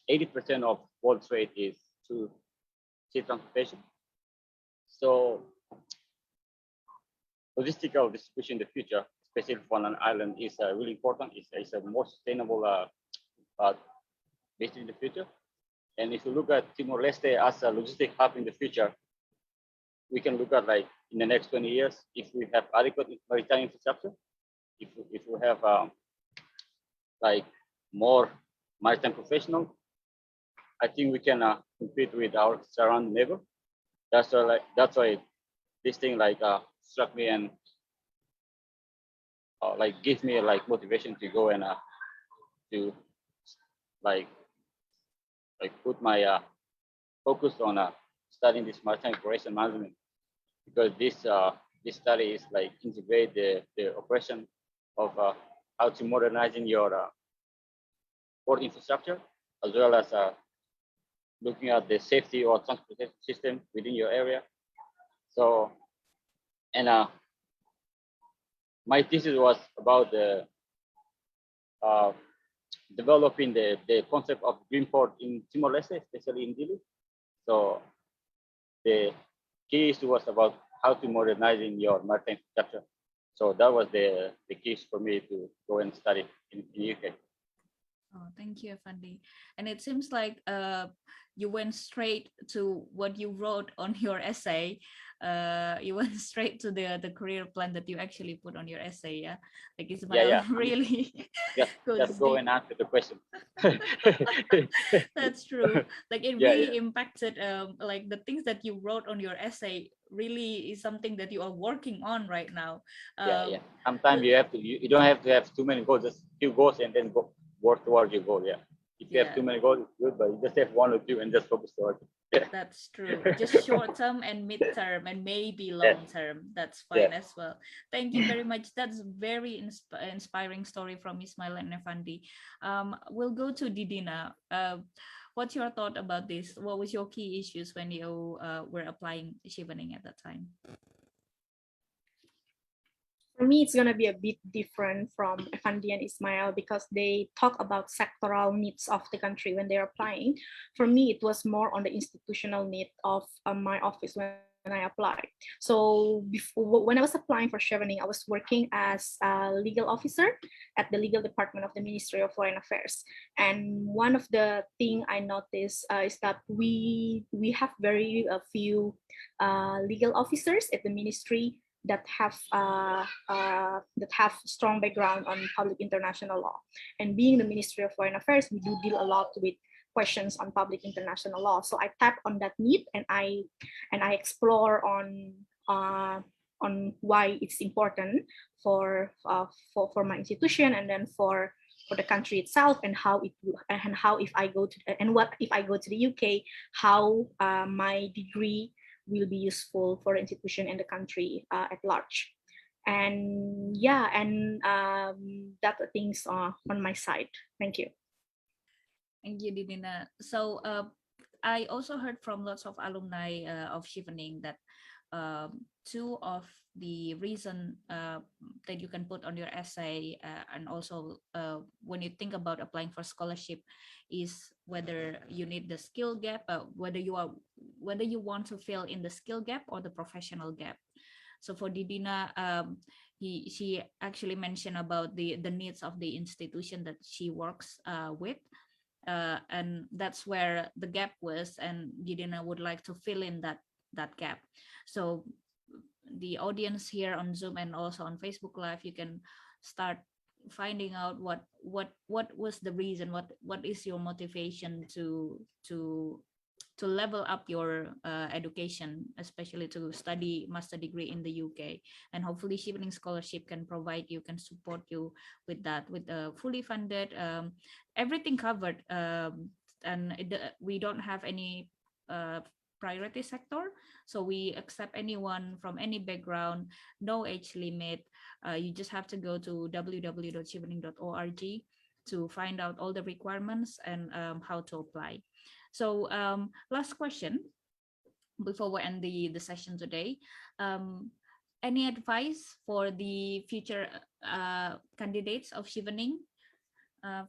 80% of world trade is through sea transportation. So logistical distribution in the future, especially for an island, is really important. It's a more sustainable based in the future. And if you look at Timor-Leste as a logistic hub in the future, we can look at in the next 20 years, if we have adequate maritime infrastructure, if we have more maritime professionals, I think we can compete with our surrounding neighbor. That's why this thing struck me and gives me motivation to go and to put my focus on studying this maritime operation management, because this study is integrate the operation of how to modernizing your port infrastructure, as well as looking at the safety or transportation system within your area. So, and my thesis was about the developing the concept of green port in Timor-Leste, especially in Dili. So the key issue was about how to modernizing your maritime infrastructure. So that was the key for me to go and study in the UK. Oh, thank you, Efandy. And it seems like you went straight to what you wrote on your essay. You went straight to the career plan that you actually put on your essay. Yeah, like Ismael really just go and answer the question. That's true. Like it really impacted. Like the things that you wrote on your essay really is something that you are working on right now. Sometimes you don't have to have too many goals, just few goals and then go work towards your goal. If you have too many goals, it's good, but you just have one or two and just focus towards it. That's true. Just short term and mid term and maybe long term. That's fine as well. Thank you very much. That's very inspiring story from Ismael and Efandy. We'll go to Didina. What's your thought about this? What was your key issues when you were applying Chevening at that time? For me, it's going to be a bit different from Efandy and Ismael because they talk about sectoral needs of the country when they're applying. For me, it was more on the institutional need of my office when I applied. So before, when I was applying for Chevening, I was working as a legal officer at the legal department of the Ministry of Foreign Affairs. And one of the thing I noticed is that we have very few legal officers at the ministry that have strong background on public international law. And being the Ministry of Foreign Affairs, we do deal a lot with questions on public international law. So I tap on that need, and I explore on why it's important for my institution, and then for the country itself, and how if I go to the UK, how my degree will be useful for the institution and the country at large. And yeah, and that things on my side. Thank you. Thank you, Didina. So I also heard from lots of alumni of Chevening that two of the reason that you can put on your essay and also when you think about applying for scholarship is whether you need the skill gap, whether you want to fill in the skill gap or the professional gap. So for Didina, she actually mentioned about the needs of the institution that she works with. And that's where the gap was, and Didina would like to fill in that gap. So the audience here on Zoom and also on Facebook Live, you can start finding out what was the reason, what is your motivation to level up your education, especially to study master degree in the UK. And hopefully Chevening Scholarship can provide you, can support you with that, with fully funded, everything covered, and we don't have any priority sector, so we accept anyone from any background, no age limit. You just have to go to www.chevening.org to find out all the requirements and how to apply. So last question before we end the session today. Any advice for the future candidates of Chevening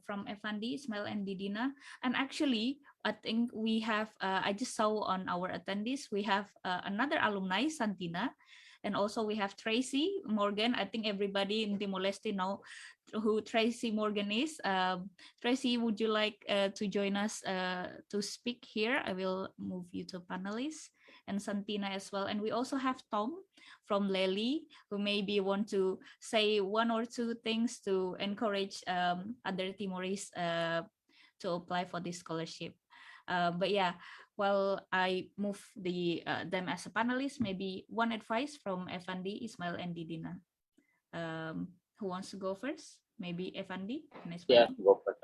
from Efandy, Ismael, and Didina? And actually, I think we have, I just saw on our attendees, we have another alumni, Santina, and also we have Tracy Morgan. I think everybody in Timor-Leste know who Tracy Morgan is. Tracy, would you like to join us to speak here? I will move you to panelists, and Santina as well. And we also have Tom from Lely, who maybe want to say one or two things to encourage other Timorese to apply for this scholarship. But yeah, while I move them as a panelist, maybe one advice from Efandy, Ismael, and Didina. Who wants to go first? Maybe Efandy and Ismael. Yeah, go first.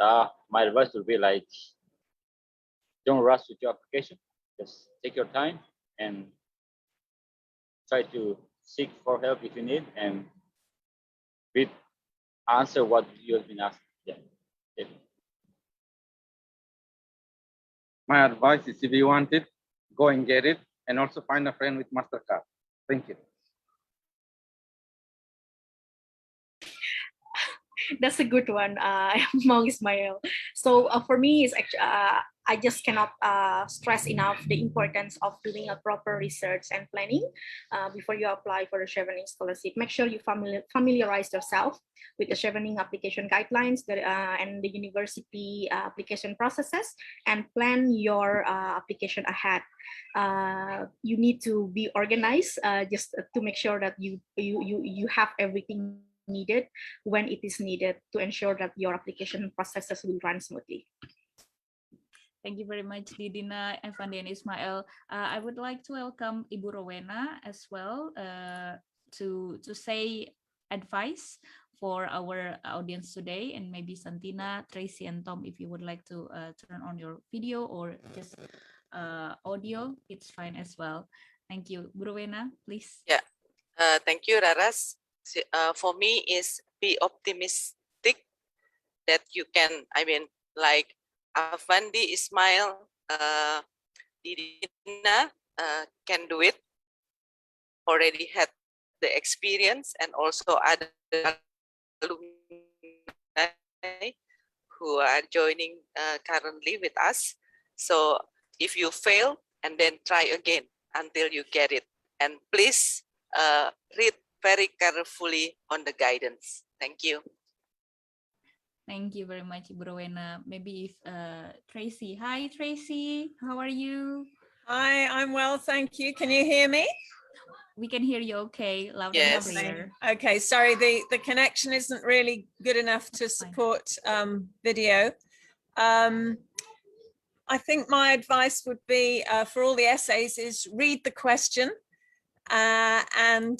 My advice would be like, don't rush with your application. Just take your time and try to seek for help if you need, and answer what you have been asked. Yeah. My advice is, if you want it, go and get it, and also find a friend with MasterCard. Thank you. That's a good one, among Ismael. So for me, is actually I just cannot stress enough the importance of doing a proper research and planning before you apply for the Chevening Scholarship. Make sure you familiarize yourself with the Chevening application guidelines and the university application processes, and plan your application ahead. You need to be organized just to make sure that you have everything needed when it is needed to ensure that your application processes will run smoothly. Thank you very much, Didina, Efandy, and Ismael. I would like to welcome Ibu Rowena as well to say advice for our audience today, and maybe Santina, Tracy, and Tom, if you would like to turn on your video or just audio, it's fine as well. Thank you. Bu Rowena, please. Yeah, thank you, Raras. For me is be optimistic that you can, like Efandy, Ismael, Didina can do it, already had the experience, and also other alumni who are joining currently with us. So if you fail, and then try again until you get it. And please read very carefully on the guidance. Thank you. Thank you very much, Ibu Rowena. Maybe if Tracy. Hi, Tracy. How are you? Hi, I'm well, thank you. Can you hear me? We can hear you okay, loud Yes. and clear. Okay, sorry, the connection isn't really good enough to support video. I think my advice would be for all the essays is read the question and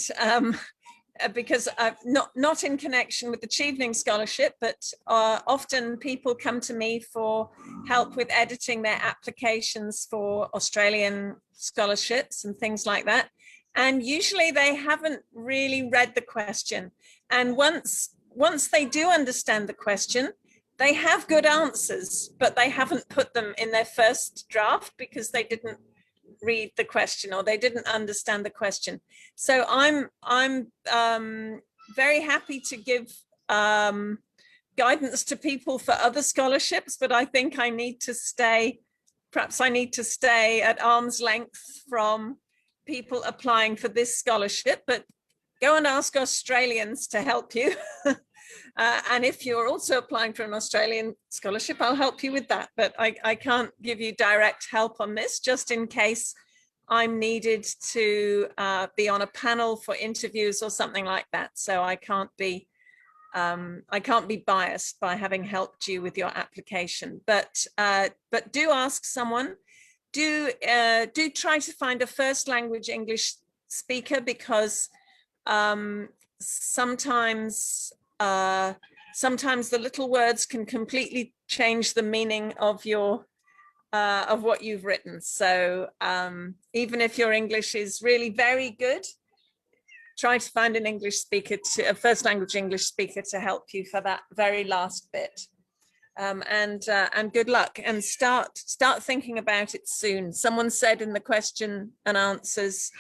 because not in connection with the Chevening Scholarship, but often people come to me for help with editing their applications for Australian scholarships and things like that. And usually they haven't really read the question. And once they do understand the question, they have good answers, but they haven't put them in their first draft because they didn't read the question or they didn't understand the question. So I'm very happy to give guidance to people for other scholarships, but I think I need to stay at arm's length from people applying for this scholarship, but go and ask Australians to help you. And if you're also applying for an Australian scholarship, I'll help you with that. But I can't give you direct help on this, just in case I'm needed to be on a panel for interviews or something like that. So I can't be biased by having helped you with your application. But do ask someone. Do try to find a first language English speaker, because sometimes the little words can completely change the meaning of your of what you've written. So even if your English is really very good, try to find an English speaker, a first language English speaker, to help you for that very last bit. And good luck, and start thinking about it soon. Someone said in the question and answers,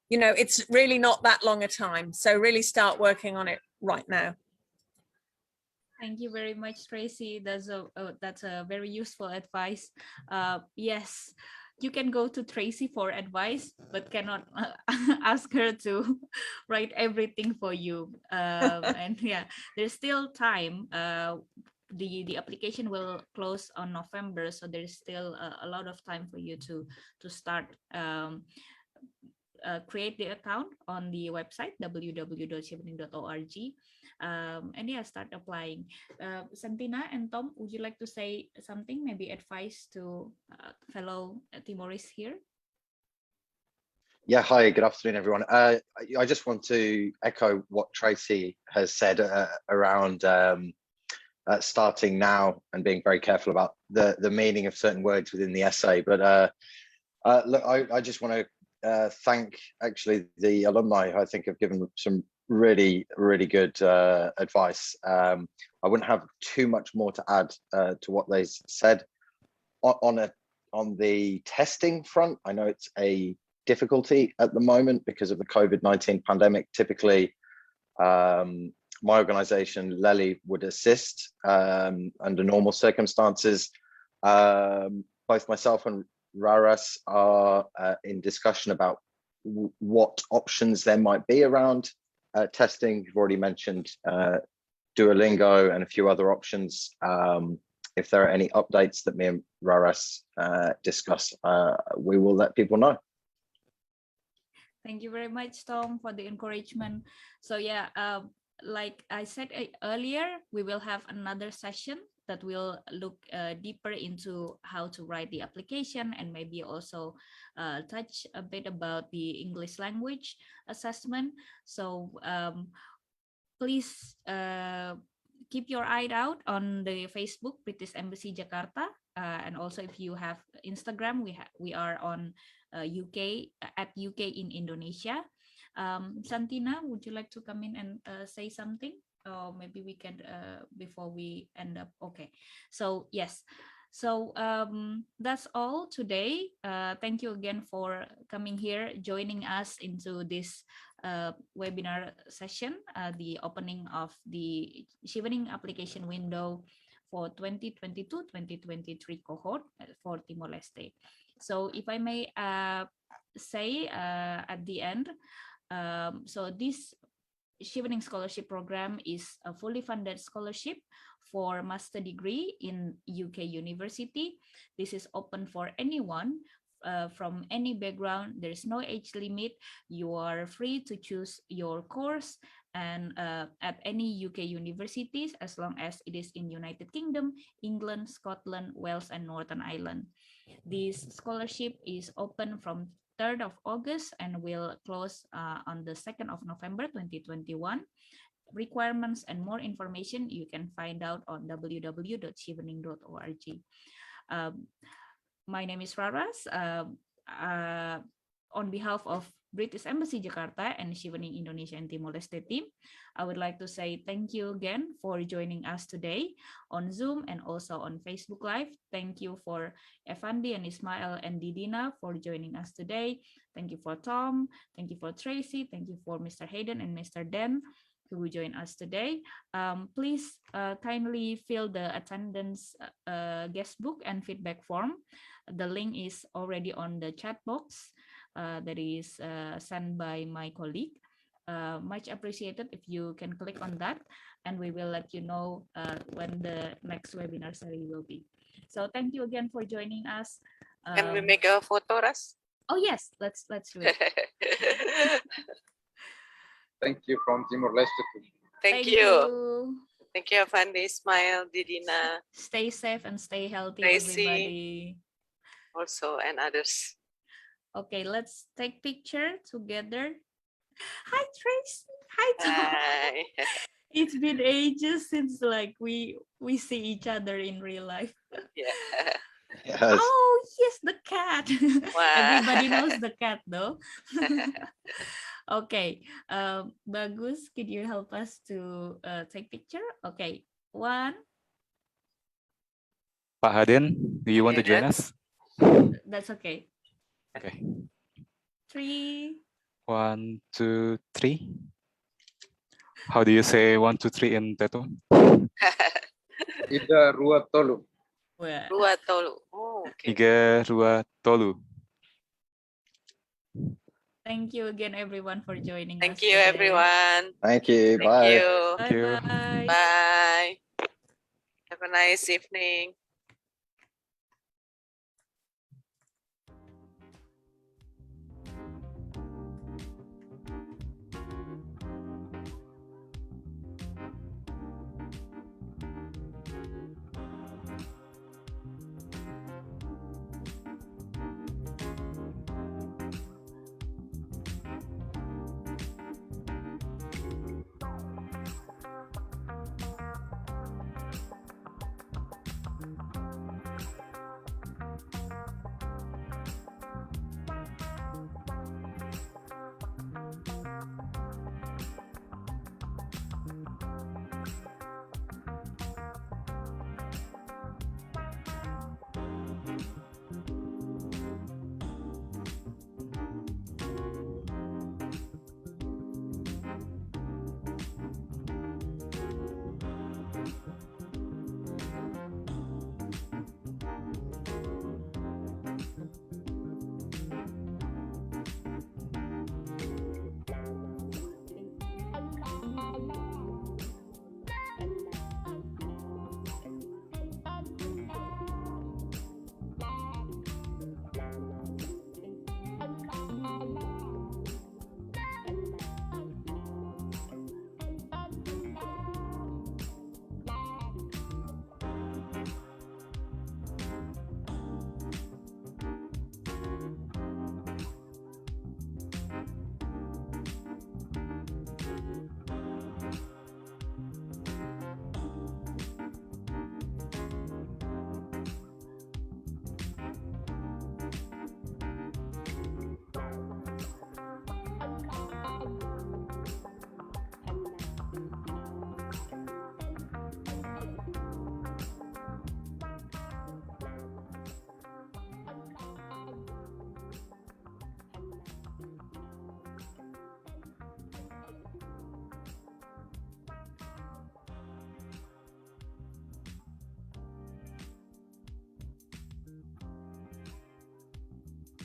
it's really not that long a time. So really start working on it right now. Thank you very much, Tracy. That's a very useful advice. Yes, you can go to Tracy for advice, but cannot ask her to write everything for you. And yeah, there's still time. The application will close on November, so there's still a lot of time for you to start. Create the account on the website www.chevening.org, and yeah, start applying. Santina and Tom, would you like to say something, maybe advice to fellow Timorese here? Yeah, hi, good afternoon, everyone. I just want to echo what Tracy has said around starting now and being very careful about the meaning of certain words within the essay. But look, I just want to thank actually the alumni who I think have given some really good advice. I wouldn't have too much more to add to what they said. On the testing front, I know it's a difficulty at the moment because of the COVID-19 pandemic. Typically, my organization, L.LM, would assist under normal circumstances. Both myself and Raras are in discussion about what options there might be around testing. You've already mentioned Duolingo and a few other options. If there are any updates that me and Raras discuss, we will let people know. Thank you very much, Tom, for the encouragement. So yeah, like I said earlier, we will have another session that will look deeper into how to write the application, and maybe also touch a bit about the English language assessment. So please keep your eye out on the Facebook British Embassy Jakarta, and also if you have Instagram, we are on UK at UK in Indonesia. Santina, would you like to come in and say something? Or maybe we can before we end up. Okay, so yes, so that's all today. Thank you again for coming here, joining us into this webinar session, the opening of the Chevening application window for 2022-2023 cohort for Timor-Leste. So if I may say at the end, so this Chevening Scholarship Program is a fully funded scholarship for master degree in UK university. This is open for anyone from any background. There is no age limit. You are free to choose your course and at any UK universities as long as it is in United Kingdom, England, Scotland, Wales, and Northern Ireland. This scholarship is open from 3rd of August and will close on the 2nd of November 2021. Requirements and more information you can find out on www.chevening.org. My name is Raras. On behalf of British Embassy Jakarta and Chevening Indonesia and Timor-Leste team, I would like to say thank you again for joining us today on Zoom and also on Facebook Live. Thank you for Efandy and Ismael and Didina for joining us today. Thank you for Tom. Thank you for Tracy. Thank you for Mr. Hayden and Mr. Dan who will join us today. Please kindly fill the attendance guest book and feedback form. The link is already on the chat box that is sent by my colleague. Much appreciated if you can click on that, and we will let you know when the next webinar series will be. So thank you again for joining us. Can we make a photo, Ras? Oh yes, let's do it. Thank you from Timor-Leste. Thank you. Thank you, Efandy, Ismael, Didina. Stay safe and stay healthy, Tracy, everybody. also, and others. Okay, let's take picture together. Hi, Tracy. Hi, Tom. Hi. It's been ages since like we see each other in real life. Yeah. Yes. Oh yes, the cat. Wow. Everybody knows the cat though. Okay, Bagus, could you help us to take picture? Okay, 1. Pak Haden, do you want to join us? That's okay. Okay. 3. 1, 2, 3. How do you say 1, 2, 3 in Teto? Ida Rua Tolu. Rua Tolu. Oh, okay. Iga Rua Tolu. Thank you again, everyone, for joining us. Thank you, today. everyone. Thank you. Thank Bye. you. Bye-bye. Bye. Have a nice evening.